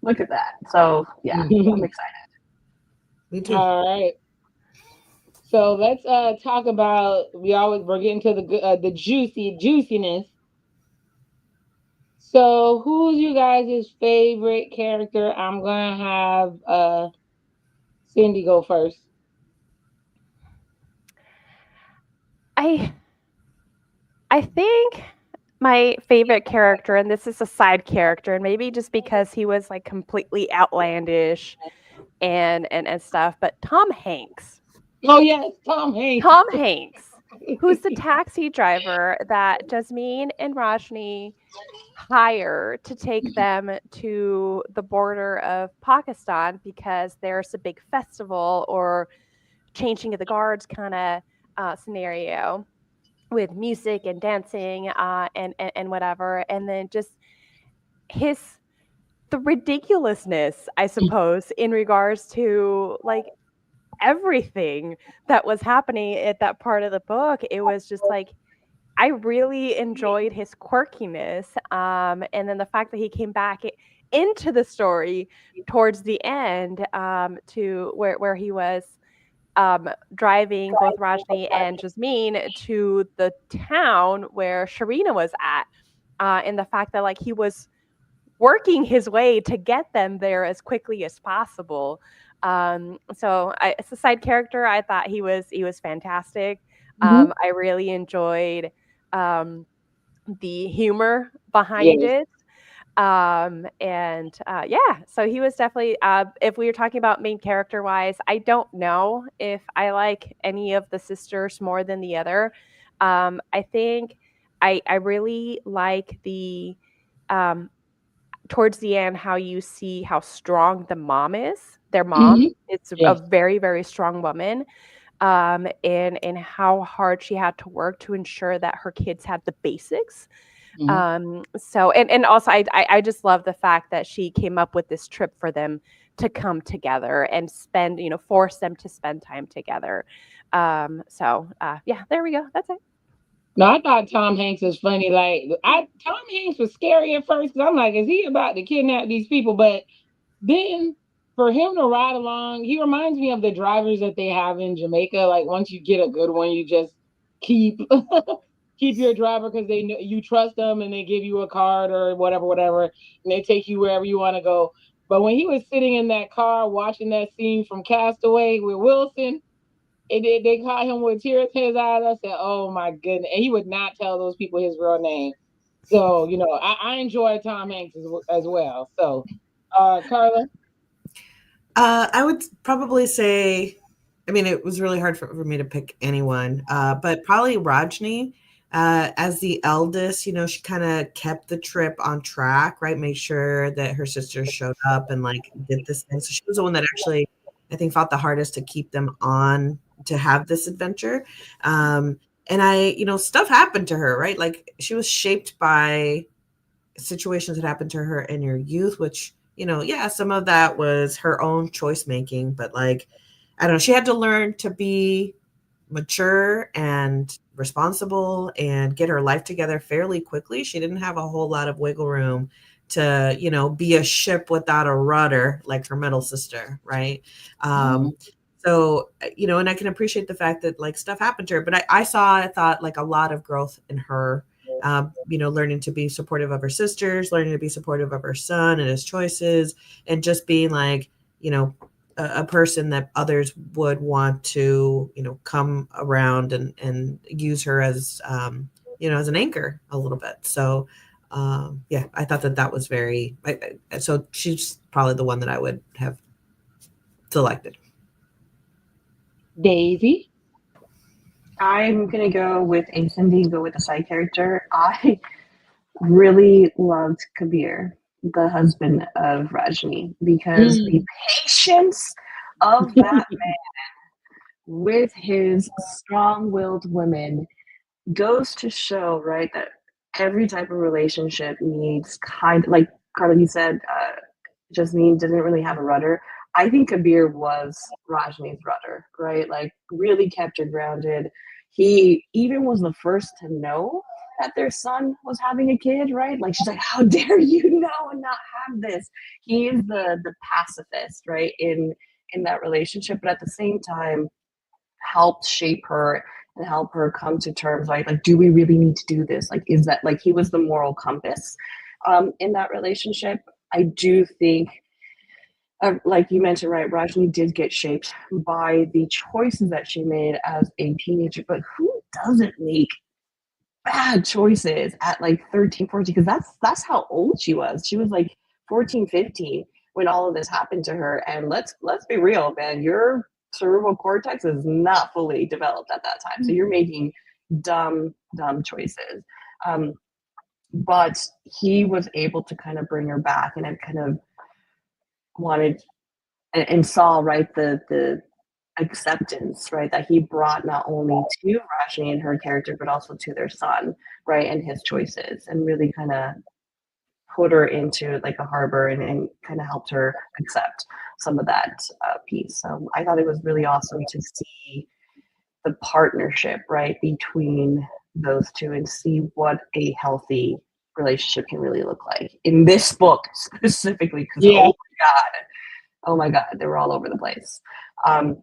look at that. So, yeah, I'm excited. Me too. All right. So let's talk about we're getting to the juiciness. So who's you guys' favorite character? I'm gonna have Cindy go first. I think my favorite character, and this is a side character, and maybe just because he was like completely outlandish and stuff, but Tom Hanks. Oh yes, Tom Hanks. Tom Hanks, who's the taxi driver that Jasmine and Rajni hire to take them to the border of Pakistan because there's a big festival or changing of the guards kind of scenario with music and dancing and whatever, and then just the ridiculousness, I suppose, in regards to like everything that was happening at that part of the book. It was just like I really enjoyed his quirkiness, and then the fact that he came back into the story towards the end, to where he was driving both Rajni and Jasmine to the town where Sharina was at, and the fact that like he was working his way to get them there as quickly as possible. So as a side character, I thought he was fantastic. I really enjoyed the humor behind it. Yeah, so he was definitely, if we were talking about main character wise, I don't know if I like any of the sisters more than the other. I think I really like the, um, towards the end, how you see how strong the mom is, their mom. Hmm. It's a Yes. very, very strong woman. And how hard she had to work to ensure that her kids had the basics. Hmm. So and also I just love the fact that she came up with this trip for them to come together and spend, force them to spend time together. Yeah, there we go. That's it. No, I thought Tom Hanks was funny. Tom Hanks was scary at first because I'm like, is he about to kidnap these people? But then for him to ride along, he reminds me of the drivers that they have in Jamaica. Like once you get a good one, you just keep keep your driver because they know you trust them and they give you a card or whatever, whatever, and they take you wherever you want to go. But when he was sitting in that car watching that scene from Castaway with Wilson, they caught him with tears in his eyes. I said, "Oh my goodness!" And he would not tell those people his real name. So I enjoy Tom Hanks as well. So, Carla. I would probably say, I mean, it was really hard for me to pick anyone, but probably Rajni. As the eldest, she kind of kept the trip on track, right? Made sure that her sisters showed up and like did this thing. So she was the one that actually, I think, fought the hardest to keep them on to have this adventure. And stuff happened to her, right? Like she was shaped by situations that happened to her in her youth, which, yeah, some of that was her own choice making, but like, I don't know, she had to learn to be mature and responsible and get her life together fairly quickly. She didn't have a whole lot of wiggle room to, be a ship without a rudder like her middle sister, right? Mhm. And I can appreciate the fact that like stuff happened to her, but I thought like a lot of growth in her, learning to be supportive of her sisters, learning to be supportive of her son and his choices, and just being like, a person that others would want to, come around and use her as, as an anchor a little bit. So, yeah, I thought that was so she's probably the one that I would have selected. Daisy. I'm gonna go with a Cindy, go with a side character. I really loved Kabir, the husband of Rajni, because the Mm. patience of that with his strong-willed women goes to show, right, that every type of relationship needs kind of like Carla, you said, Jasmine didn't really have a rudder. I think Kabir was Rajni's rudder, right? Like really kept her grounded. He even was the first to know that their son was having a kid, right? Like she's like, "How dare you know and not have this?" He is the pacifist, right, in that relationship, but at the same time helped shape her and help her come to terms like do we really need to do this, like is that like he was the moral compass in that relationship. I do think like you mentioned, right, Rajni did get shaped by the choices that she made as a teenager, but who doesn't make bad choices at like 13, 14? Because that's how old she was. She was like 14, 15 when all of this happened to her. And let's be real, man, your cerebral cortex is not fully developed at that time. So you're making dumb choices. Um, but he was able to kind of bring her back, and it kind of wanted and saw, right, the acceptance, right, that he brought not only to Rajni and her character, but also to their son, right, and his choices, and really kind of put her into like a harbor and kind of helped her accept some of that piece. So I thought it was really awesome to see the partnership, right, between those two and see what a healthy relationship can really look like in this book specifically, because Yeah. oh my God, they were all over the place.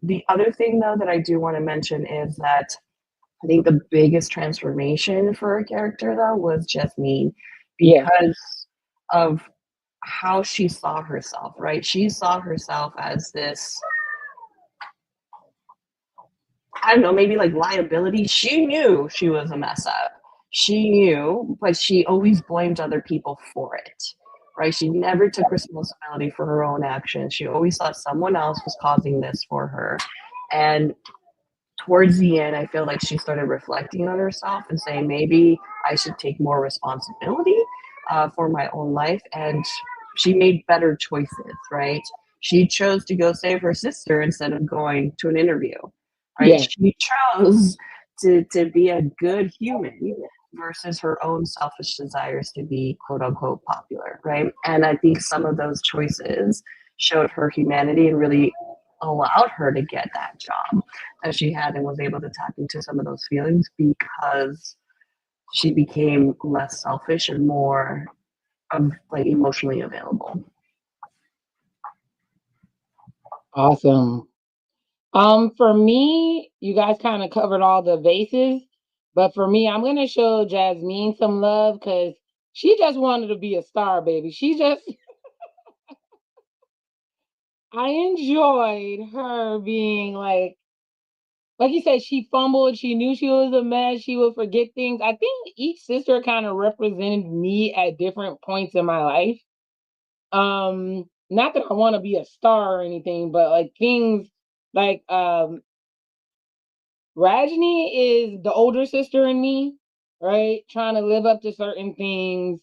The other thing, though, that I do want to mention is that I think the biggest transformation for a character, though, was Jasmine Yeah. because of how she saw herself, right? She saw herself as this, I don't know, maybe like liability. She knew she was a mess up. She knew, but she always blamed other people for it, right? She never took responsibility for her own actions. She always thought someone else was causing this for her. And towards the end, I feel like she started reflecting on herself and saying, maybe I should take more responsibility for my own life. And she made better choices, right? She chose to go save her sister instead of going to an interview, right? Yeah. She chose to be a good human versus her own selfish desires to be quote unquote popular, right? And I think some of those choices showed her humanity and really allowed her to get that job that she had and was able to tap into some of those feelings because she became less selfish and more like emotionally available. Awesome. For me, you guys kind of covered all the bases, but for me, I'm gonna show Jasmine some love because she just wanted to be a star, baby. I enjoyed her being like you said, she fumbled. She knew she was a mess. She would forget things. I think each sister kind of represented me at different points in my life. Not that I want to be a star or anything, but like things like Rajni is the older sister in me, right? Trying to live up to certain things,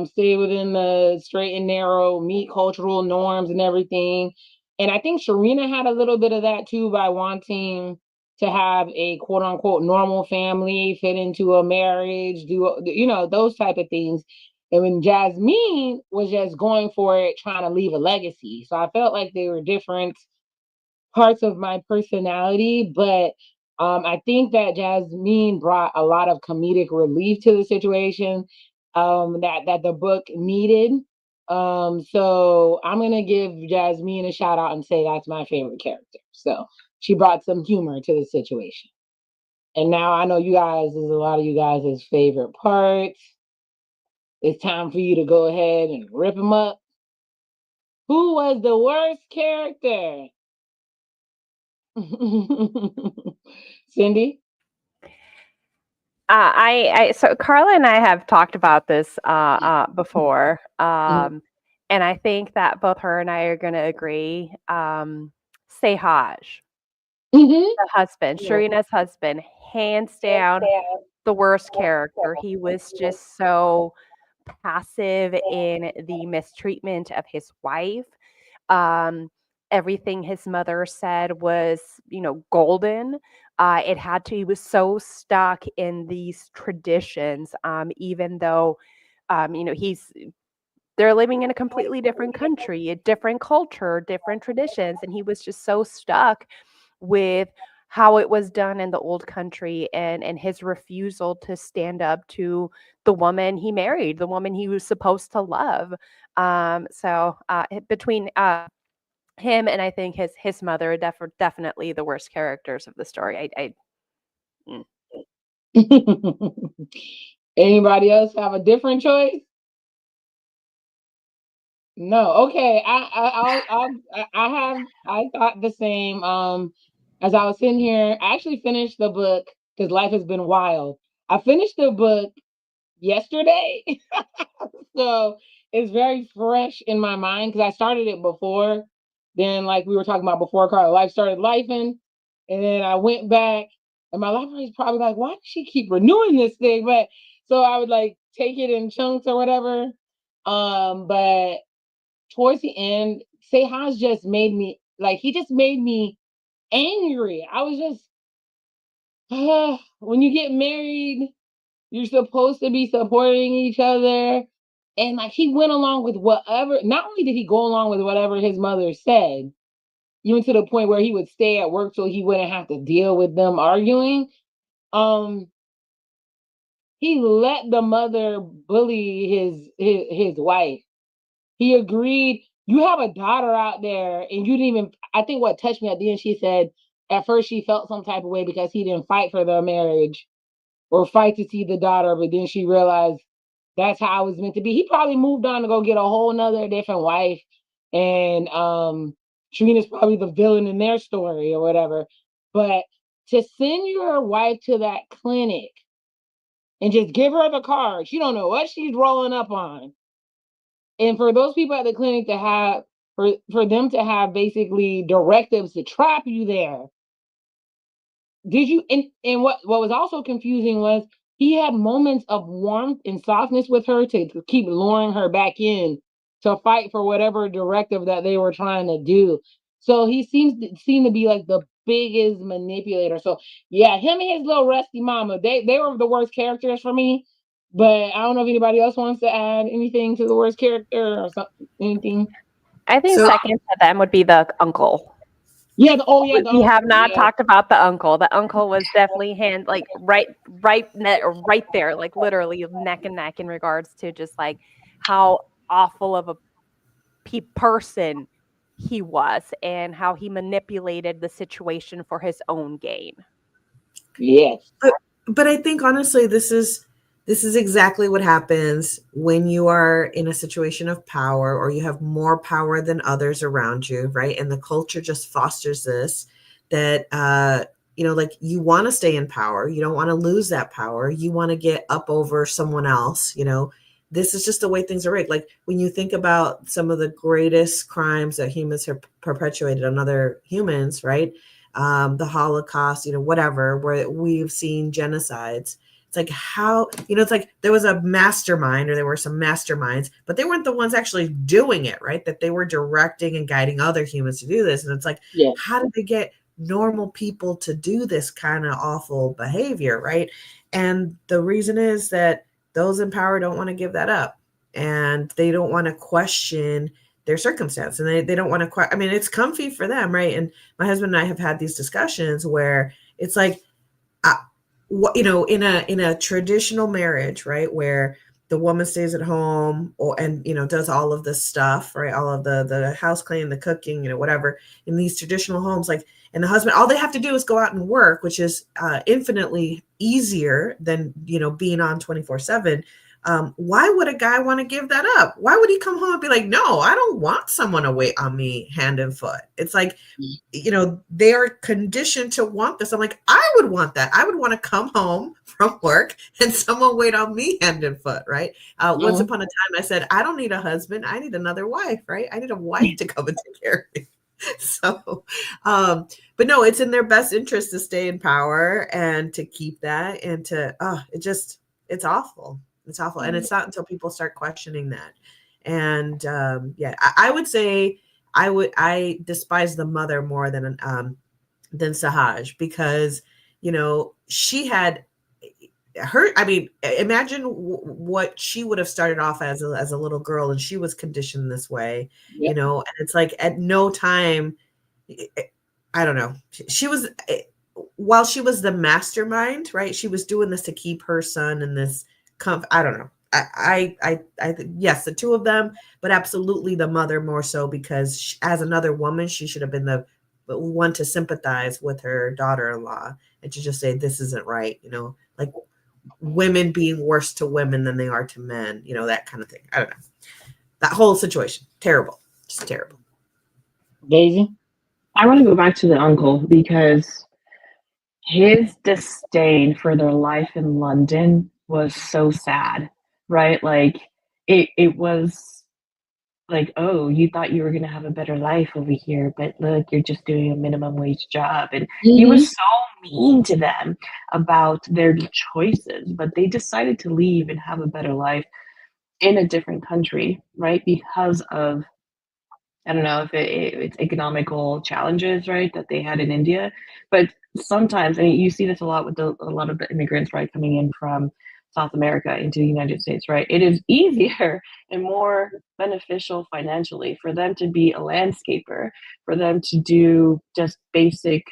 stay within the straight and narrow, meet cultural norms and everything. And I think Sharina had a little bit of that too by wanting to have a quote unquote normal family, fit into a marriage, do those type of things. And when Jasmine was just going for it, trying to leave a legacy. So I felt like they were different parts of my personality, but I think that Jasmine brought a lot of comedic relief to the situation that the book needed. So I'm gonna give Jasmine a shout out and say that's my favorite character. So she brought some humor to the situation. And now I know you guys is a lot of you guys' favorite parts. It's time for you to go ahead and rip them up. Who was the worst character? Cindy? So Carla and I have talked about this before, and I think that both her and I are going to agree. Sehaj, Mm-hmm. the husband, Sharina's husband, hands down, the worst character. He was just so passive in the mistreatment of his wife. Um, Everything his mother said was, golden. He was so stuck in these traditions, even though, they're living in a completely different country, a different culture, different traditions. And he was just so stuck with how it was done in the old country and his refusal to stand up to the woman he married, the woman he was supposed to love. Between him and I think his mother are definitely the worst characters of the story. Mm. Anybody else have a different choice? No. Okay. I thought the same. As I was sitting here, I actually finished the book because life has been wild. I finished the book yesterday, so it's very fresh in my mind because I started it before. Then, like we were talking about before, Carla, life started lifing, and then I went back, and my library's probably like, "Why does she keep renewing this thing?" But so I would like take it in chunks or whatever. But towards the end, Sehaj just made me like he just made me angry. I was just when you get married, you're supposed to be supporting each other. And like he went along with whatever, not only did he go along with whatever his mother said, even to the point where he would stay at work so he wouldn't have to deal with them arguing. Um, he let the mother bully his wife. He agreed. You have a daughter out there, and you didn't even. I think what touched me at the end, she said at first she felt some type of way because he didn't fight for their marriage or fight to see the daughter, but then she realized that's how it was meant to be. He probably moved on to go get a whole nother different wife, and Trina's probably the villain in their story or whatever. But to send your wife to that clinic and just give her the card, she don't know what she's rolling up on, And for those people at the clinic to have, for them to have basically directives to trap you there, did you, and what was also confusing was he had moments of warmth and softness with her to keep luring her back in to fight for whatever directive that they were trying to do. So he seemed to be like the biggest manipulator. So yeah, him and his little rusty mama, they were the worst characters for me. But I don't know if anybody else wants to add anything to the worst character or something, anything. I think So second to them would be the uncle. Yeah, oh yeah, We have not yeah. talked about the uncle. The uncle was definitely right there, like literally neck and neck in regards to just like how awful of a person he was and how he manipulated the situation for his own gain. Yes. but I think honestly, this is exactly what happens when you are in a situation of power or you have more power than others around you, right? And the culture just fosters this, that like you want to stay in power, you don't want to lose that power, you want to get up over someone else. This is just the way things are rigged. Like when you think about some of the greatest crimes that humans have perpetuated on other humans, right? The Holocaust, whatever, where we've seen genocides. It's like how, it's like there was a mastermind or there were some masterminds, but they weren't the ones actually doing it, right? That they were directing and guiding other humans to do this. And it's like, Yeah. how did they get normal people to do this kind of awful behavior, right? And the reason is that those in power don't want to give that up, and they don't want to question their circumstance, and they don't want to, it's comfy for them, right? And my husband and I have had these discussions where it's like, in a traditional marriage, right, where the woman stays at home and does all of this stuff, right, all of the house cleaning, the cooking, whatever, in these traditional homes, like, and the husband, all they have to do is go out and work, which is infinitely easier than being on 24/7. Why would a guy want to give that up? Why would he come home and be like, no, I don't want someone to wait on me hand and foot? It's like, they are conditioned to want this. I'm like, I would want that. I would want to come home from work and someone wait on me hand and foot, right? Once upon a time, I said, I don't need a husband. I need another wife, right? I need a wife to come and take care of me. So, but no, it's in their best interest to stay in power and to keep that, and to, it's awful. It's awful. And it's not until people start questioning that. And I would say I despise the mother more than Sahaj, because she had her, imagine what she would have started off as a little girl, and she was conditioned this way. Yep. And it's like at no time, I don't know, she was, while she was the mastermind, right, she was doing this to keep her son in this I don't know. I yes, the two of them, but absolutely the mother more so, because as another woman, she should have been the one to sympathize with her daughter-in-law and to just say, this isn't right, like women being worse to women than they are to men, that kind of thing. I don't know. That whole situation, terrible, just terrible. Daisy? I want to go back to the uncle because his disdain for their life in London was so sad, right? Like it was like, oh, you thought you were going to have a better life over here, but look, you're just doing a minimum wage job. And he was so mean to them about their choices, but they decided to leave and have a better life in a different country, right? Because of, I don't know if it's economical challenges, right, that they had in India. But sometimes, you see this a lot with a lot of the immigrants, right, coming in from South America into the United States, right? It is easier and more beneficial financially for them to be a landscaper, for them to do just basic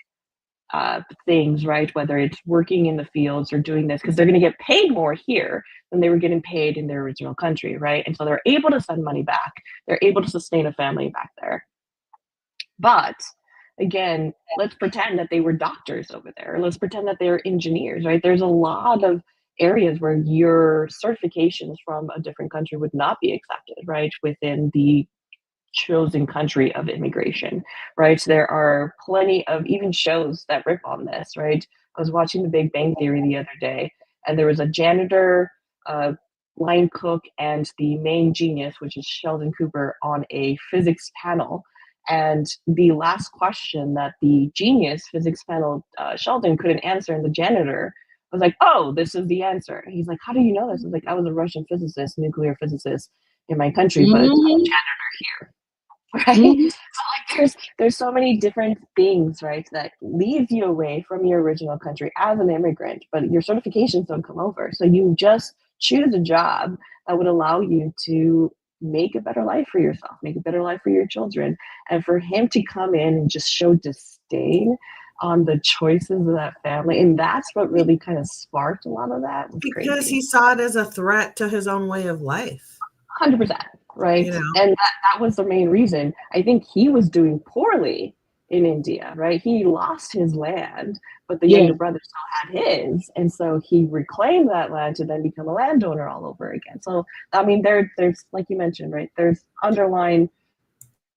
things, right? Whether it's working in the fields or doing this, because they're going to get paid more here than they were getting paid in their original country, right? And so they're able to send money back. They're able to sustain a family back there. But again, let's pretend that they were doctors over there. Let's pretend that they're engineers, right? There's a lot of areas where your certifications from a different country would not be accepted, right? Within the chosen country of immigration, right? So there are plenty of even shows that rip on this, right? I was watching The Big Bang Theory the other day, and there was a janitor line cook and the main genius, which is Sheldon Cooper, on a physics panel. And the last question that the genius physics panel, Sheldon, couldn't answer, and the janitor was like, "Oh, this is the answer." And he's like, "How do you know this?" I was like, "I was a Russian physicist, nuclear physicist in my country, but I'm a janitor here." Right? Mhm. So like there's so many different things, right, that leave you away from your original country as an immigrant, but your certifications don't come over. So you just choose a job that would allow you to make a better life for yourself, make a better life for your children. And for him to come in and just show disdain on the choices of that family, and that's what really kind of sparked a lot of that, was Because crazy. he saw it as a threat to his own way of life. 100%, right? You know? And that was the main reason. I think he was doing poorly in India, right? He lost his land, but the Yeah. younger brother still had his, and so he reclaimed that land to then become a landowner all over again. So I mean, there's like you mentioned, right? There's underlying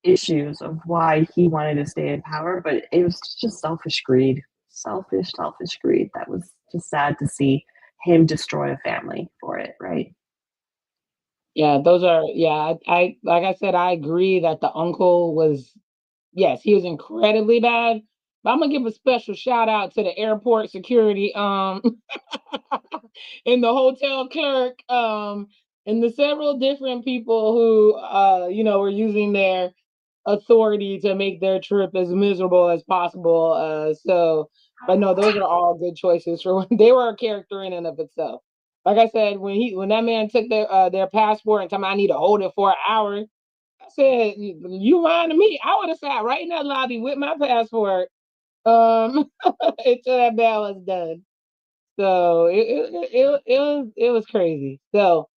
issues of why he wanted to stay in power, but it was just selfish greed, selfish greed. That was just sad to see him destroy a family for it, right? Yeah, those are yeah, I like I said, I agree that the uncle was yes, he was incredibly bad. But I'm gonna give a special shout out to the airport security, and the hotel clerk, and the several different people who were using their authority to make their trip as miserable as possible. But no, those are all good choices for when they were a character in and of itself. Like I said, when that man took their passport and told me I need to hold it for an hour, I said, "You lying to me?" I would have sat right in that lobby with my passport until that bell was done. So it was crazy. So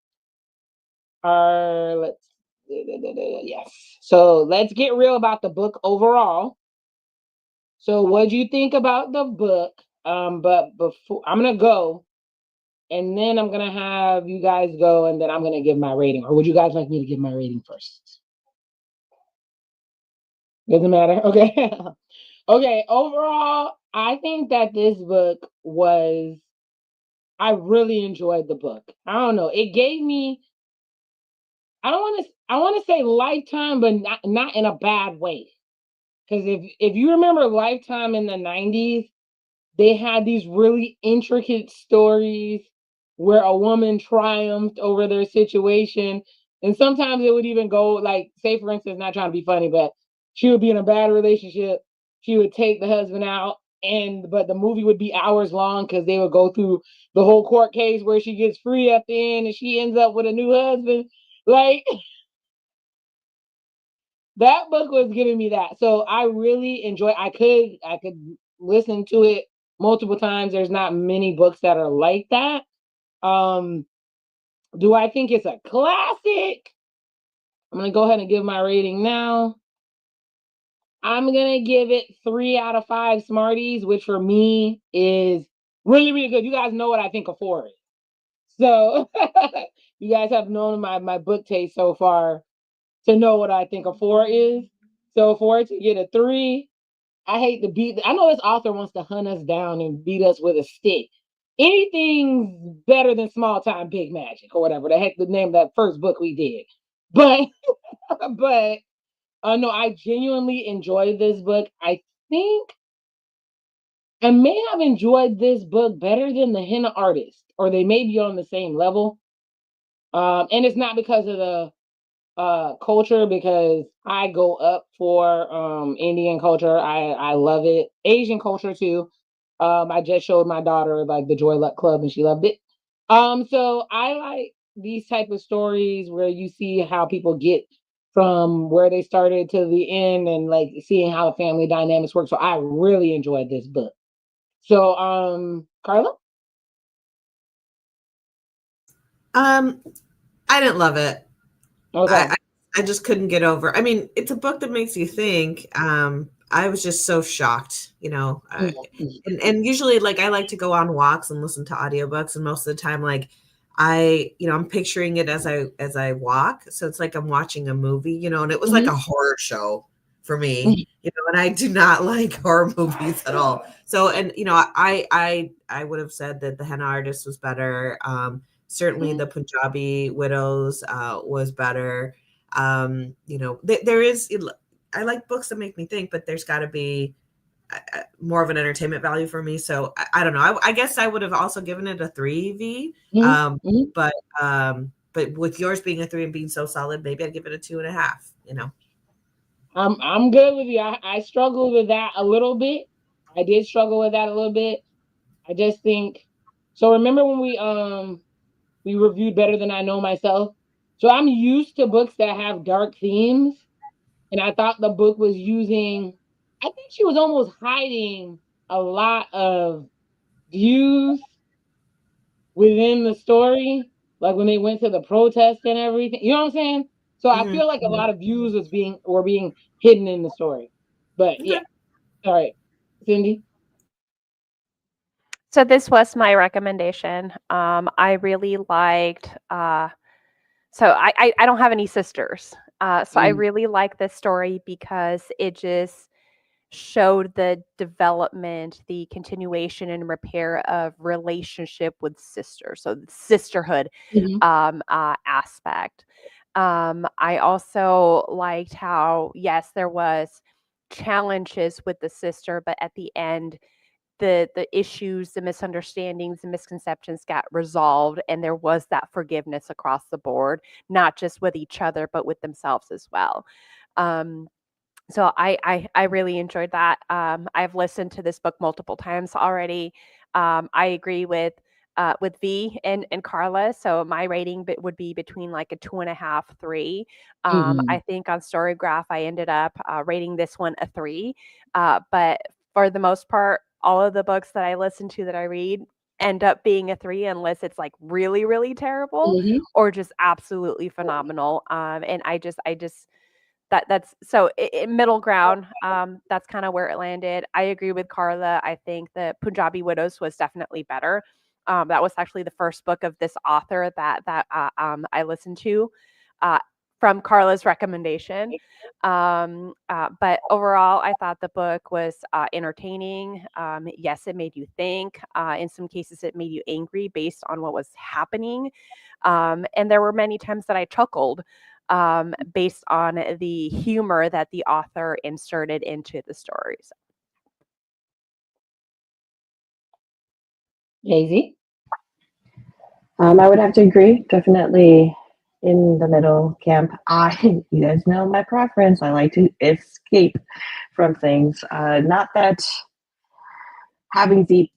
let's yes. So let's get real about the book overall. So what do you think about the book? But before I'm gonna go, and then I'm gonna have you guys go, and then I'm gonna give my rating. Or would you guys like me to give my rating first? Doesn't matter. Okay. Okay. Overall, I think that this book was. I really enjoyed the book. I don't know. It gave me. I don't want to. I want to say Lifetime, but not in a bad way. Because if you remember Lifetime in the '90s, they had these really intricate stories where a woman triumphed over their situation. And sometimes it would even go like, say, for instance, not trying to be funny, but she would be in a bad relationship. She would take the husband out, but the movie would be hours long because they would go through the whole court case where she gets free at the end and she ends up with a new husband. Like that book was giving me that. So I really enjoy. I could listen to it multiple times. There's not many books that are like that. Um, do I think it's a classic? I'm gonna go ahead and give my rating now. I'm gonna give it 3 out of 5 Smarties, which for me is really, really good. You guys know what I think of 4 is. So you guys have known my book taste so far to know what I think a 4 is. So for it to get a 3, I hate to beat. I know this author wants to hunt us down and beat us with a stick. Anything's better than Small Time Big Magic or whatever the heck the name of that first book we did. But but no, I genuinely enjoyed this book. I think I may have enjoyed this book better than the Henna Artist, or they may be on the same level. And it's not because of the culture, because I go up for Indian culture. I love it. Asian culture too. I just showed my daughter like the Joy Luck Club and she loved it. So I like these type of stories where you see how people get from where they started to the end and like seeing how the family dynamics work. So I really enjoyed this book. So Carla? Um, I didn't love it. Okay. I just couldn't get over. I mean, it's a book that makes you think. I was just so shocked, and usually like I like to go on walks and listen to audiobooks, and most of the time like I'm picturing it as I walk, so it's like I'm watching a movie, and it was like Mhm. a horror show for me, and I do not like horror movies at all. So, and I would have said that The Henna Artist was better. Certainly the Punjabi Widows was better. There is, I like books that make me think, but there's got to be more of an entertainment value for me. So I don't know. I guess I would have also given it a 3V. But with yours being a 3 and being so solid, maybe I'd give it a 2.5. I'm good with you. I struggled with that a little bit. I did struggle with that a little bit. I just think so. Remember when we reviewed Better Than I Know Myself? So I'm used to books that have dark themes, and I thought the book was using. I think she was almost hiding a lot of views within the story, like when they went to the protest and everything. You know what I'm saying? So I feel like a lot of views were being hidden in the story. But Okay. yeah. All right. Cindy? So this was my recommendation. I really liked. So I don't have any sisters. So I really like this story because it just showed the development, the continuation and repair of relationship with sisters. So the sisterhood aspect. I also liked how, yes, there was challenges with the sister, but at the end, the issues, the misunderstandings, the misconceptions got resolved, and there was that forgiveness across the board, not just with each other, but with themselves as well. So I really enjoyed that. I've listened to this book multiple times already. I agree with V and Karla. So my rating would be between like a 2.5, 3. I think on Storygraph I ended up rating this one a 3. But for the most part, all of the books that I listen to that I read end up being a 3 unless it's like really, really terrible or just absolutely phenomenal. And I just that's so middle ground. That's kind of where it landed. I agree with Karla. I think the Punjabi Widows was definitely better. That was actually the first book of this author that I listened to from Karla's recommendation. But overall, I thought the book was entertaining. Yes, it made you think. In some cases, it made you angry based on what was happening. And there were many times that I chuckled based on the humor that the author inserted into the stories. Deysi? I would have to agree. Definitely in the middle camp. You guys know my preference. I like to escape from things. Not that having deep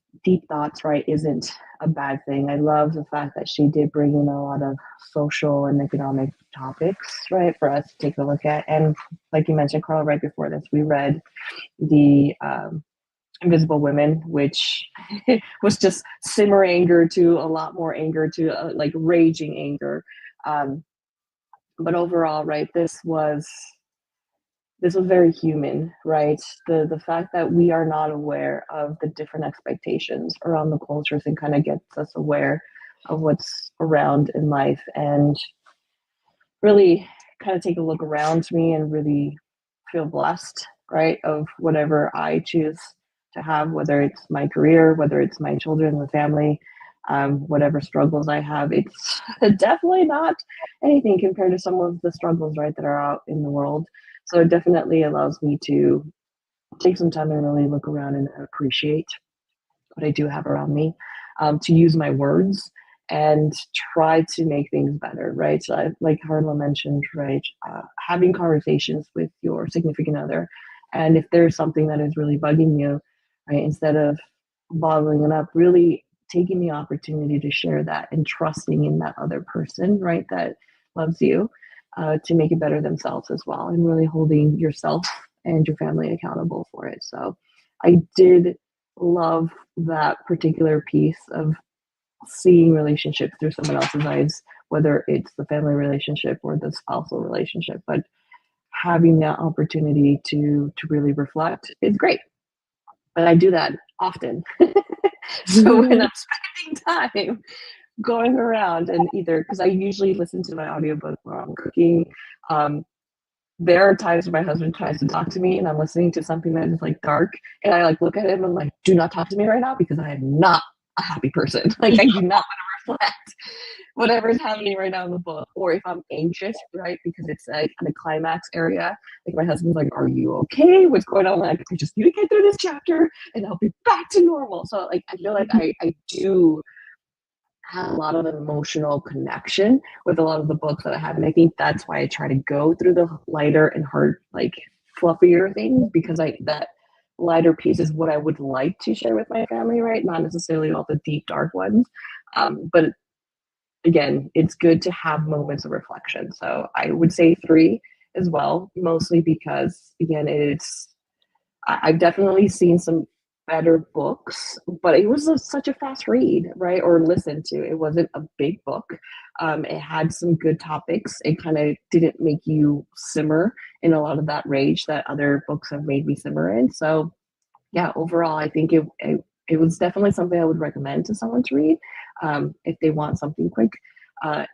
thoughts, right, isn't a bad thing. I love the fact that she did bring in a lot of social and economic topics, right, for us to take a look at. And like you mentioned, Karla, right before this, we read the Invisible Women, which was just simmer anger to a lot more anger to like raging anger. But overall, right, this was very human, right? The fact that we are not aware of the different expectations around the cultures and kind of gets us aware of what's around in life and really kind of take a look around me and really feel blessed, right, of whatever I choose to have, whether it's my career, whether it's my children, the family, whatever struggles I have. It's definitely not anything compared to some of the struggles, right, that are out in the world. So it definitely allows me to take some time and really look around and appreciate what I do have around me, to use my words and try to make things better, right? So like Karla mentioned, right, having conversations with your significant other. And if there's something that is really bugging you, right, instead of bottling it up, really taking the opportunity to share that and trusting in that other person, right, that loves you, to make it better themselves as well, and really holding yourself and your family accountable for it. So I did love that particular piece of seeing relationships through someone else's eyes, whether it's the family relationship or the spousal relationship. But having that opportunity to really reflect is great. And I do that often. So when I'm spending time going around and either, because I usually listen to my audiobook while I'm cooking, there are times when my husband tries to talk to me and I'm listening to something that is like dark, and I like look at him and I'm like, do not talk to me right now because I am not a happy person. Like I do not want to let whatever's happening right now in the book. Or if I'm anxious, right, because it's like in the climax area, like my husband's like, "Are you okay? What's going on?" Like, I just need to get through this chapter and I'll be back to normal. So like I feel like I do have a lot of emotional connection with a lot of the books that I have. And I think that's why I try to go through the lighter and hard, like fluffier things, because that lighter piece is what I would like to share with my family, right? Not necessarily all the deep, dark ones. But again, it's good to have moments of reflection. So I would say 3 as well, mostly because, again, I've definitely seen some better books, but it was such a fast read, right? Or listen to. It wasn't a big book. It had some good topics. It kind of didn't make you simmer in a lot of that rage that other books have made me simmer in. So, yeah, overall, I think it was definitely something I would recommend to someone to read if they want something quick.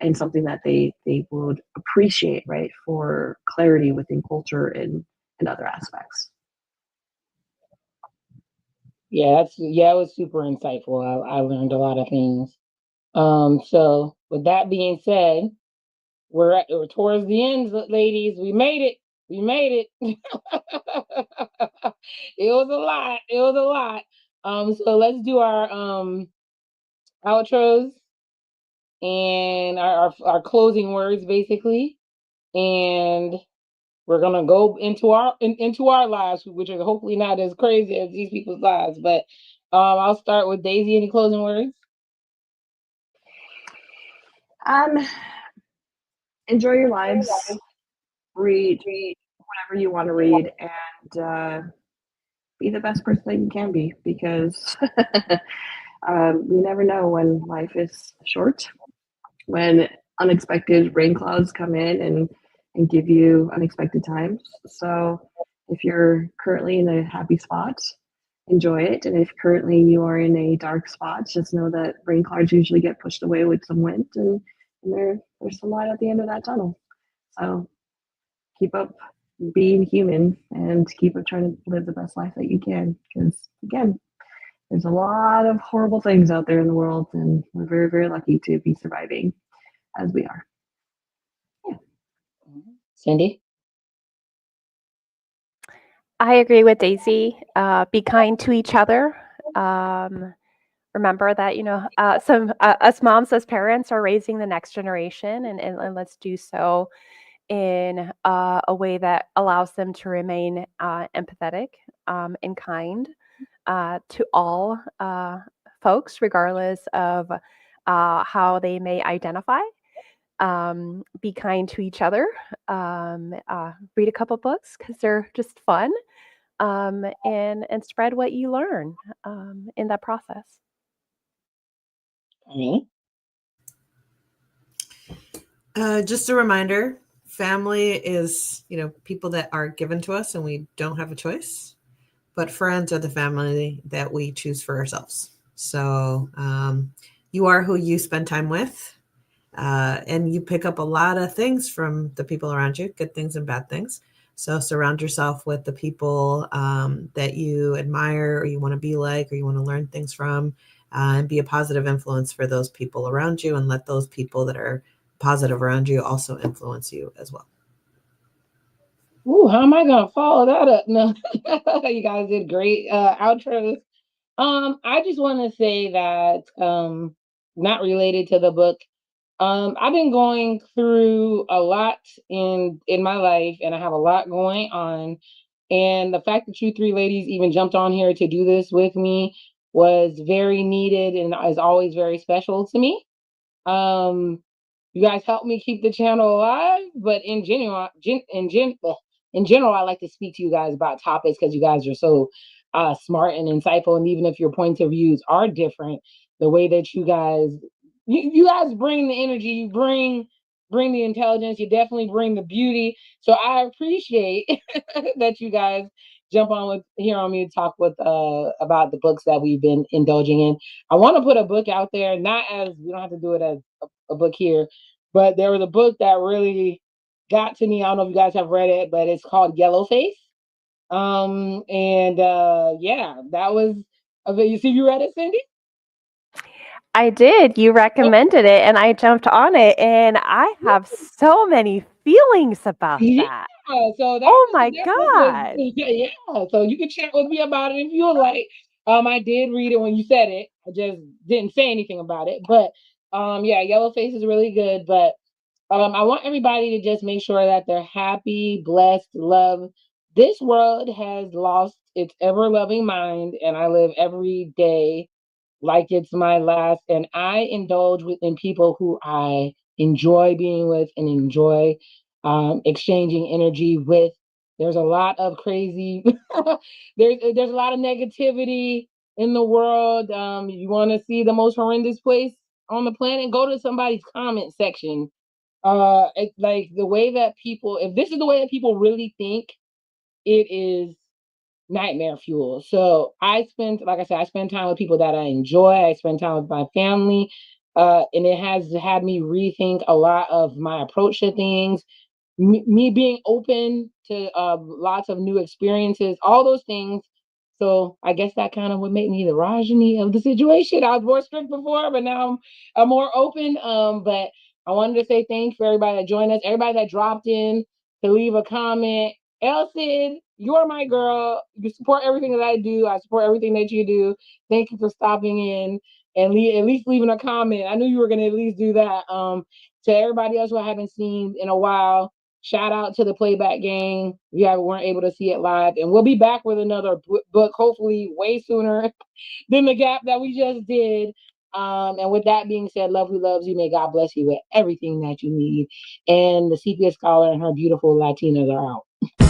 And something that they would appreciate, right, for clarity within culture and other aspects. Yeah, it was super insightful. I learned a lot of things. So with that being said, we're towards the end, ladies. We made it. We made it. It was a lot. It was a lot. So let's do our outros and our closing words, basically. And we're gonna go into our lives, which are hopefully not as crazy as these people's lives. But I'll start with Deysi. Any closing words? Enjoy your lives. Read whatever you want to read, and be the best person that you can be, because you never know when life is short, when unexpected rain clouds come in and give you unexpected times. So if you're currently in a happy spot, enjoy it. And if currently you are in a dark spot, just know that rain clouds usually get pushed away with some wind, and there's some light at the end of that tunnel. So keep up being human and keep up trying to live the best life that you can. Because again, there's a lot of horrible things out there in the world, and we're very, very lucky to be surviving as we are. Yeah. Cindy? I agree with Deysi. Be kind to each other. Remember that, some us moms as parents are raising the next generation, and let's do so in a way that allows them to remain empathetic and kind to all folks, regardless of how they may identify. Be kind to each other. Read a couple books because they're just fun, and spread what you learn in that process. Just a reminder, family is, people that are given to us and we don't have a choice, but friends are the family that we choose for ourselves. So you are who you spend time with, and you pick up a lot of things from the people around you, good things and bad things. So surround yourself with the people that you admire or you want to be like or you want to learn things from, and be a positive influence for those people around you, and let those people that are positive around you also influence you as well. Ooh, how am I gonna follow that up? No, you guys did great outros. I just want to say that not related to the book. I've been going through a lot in my life, and I have a lot going on. And the fact that you 3 ladies even jumped on here to do this with me was very needed and is always very special to me. You guys help me keep the channel alive, but in general, I like to speak to you guys about topics because you guys are so smart and insightful. And even if your points of views are different, the way that you guys bring the energy, you bring the intelligence, you definitely bring the beauty. So I appreciate that you guys jump on with here on me to talk with about the books that we've been indulging in. I want to put a book out there, not as we don't have to do it as a book here, but there was a book that really got to me. I don't know if you guys have read it, but it's called Yellowface. And yeah, that was. You see, you read it, Cindy? I did. You recommended it and I jumped on it and I have so many feelings about Yeah, that. so Oh my that book was God. yeah. So you can chat with me about it if you would like. I did read it when you said it. I just didn't say anything about it. But yeah, Yellowface is really good. But I want everybody to just make sure that they're happy, blessed, loved. This world has lost its ever loving mind, and I live every day like it's my last. And I indulge in people who I enjoy being with and enjoy exchanging energy with. There's a lot of crazy. there's a lot of negativity in the world. You want to see the most horrendous place on the planet? Go to somebody's comment section. It's like the way that people. If this is the way that people really think, it is nightmare fuel. So I spend, like I said, I spend time with people that I enjoy. I spend time with my family. And it has had me rethink a lot of my approach to things, me being open to lots of new experiences, all those things. So I guess that kind of would make me the Rajani of the situation. I was more strict before, but now I'm more open. But I wanted to say thanks for everybody that joined us, everybody that dropped in to leave a comment. Elsid, you're my girl. You support everything that I do. I support everything that you do. Thank you for stopping in and at least leaving a comment. I knew you were going to at least do that. To everybody else who I haven't seen in a while, shout out to the playback gang. We weren't able to see it live, and we'll be back with another book, hopefully way sooner than the gap that we just did. And with that being said, love who loves you. May God bless you with everything that you need. And the Sepia Scholar and her beautiful Latinas are out.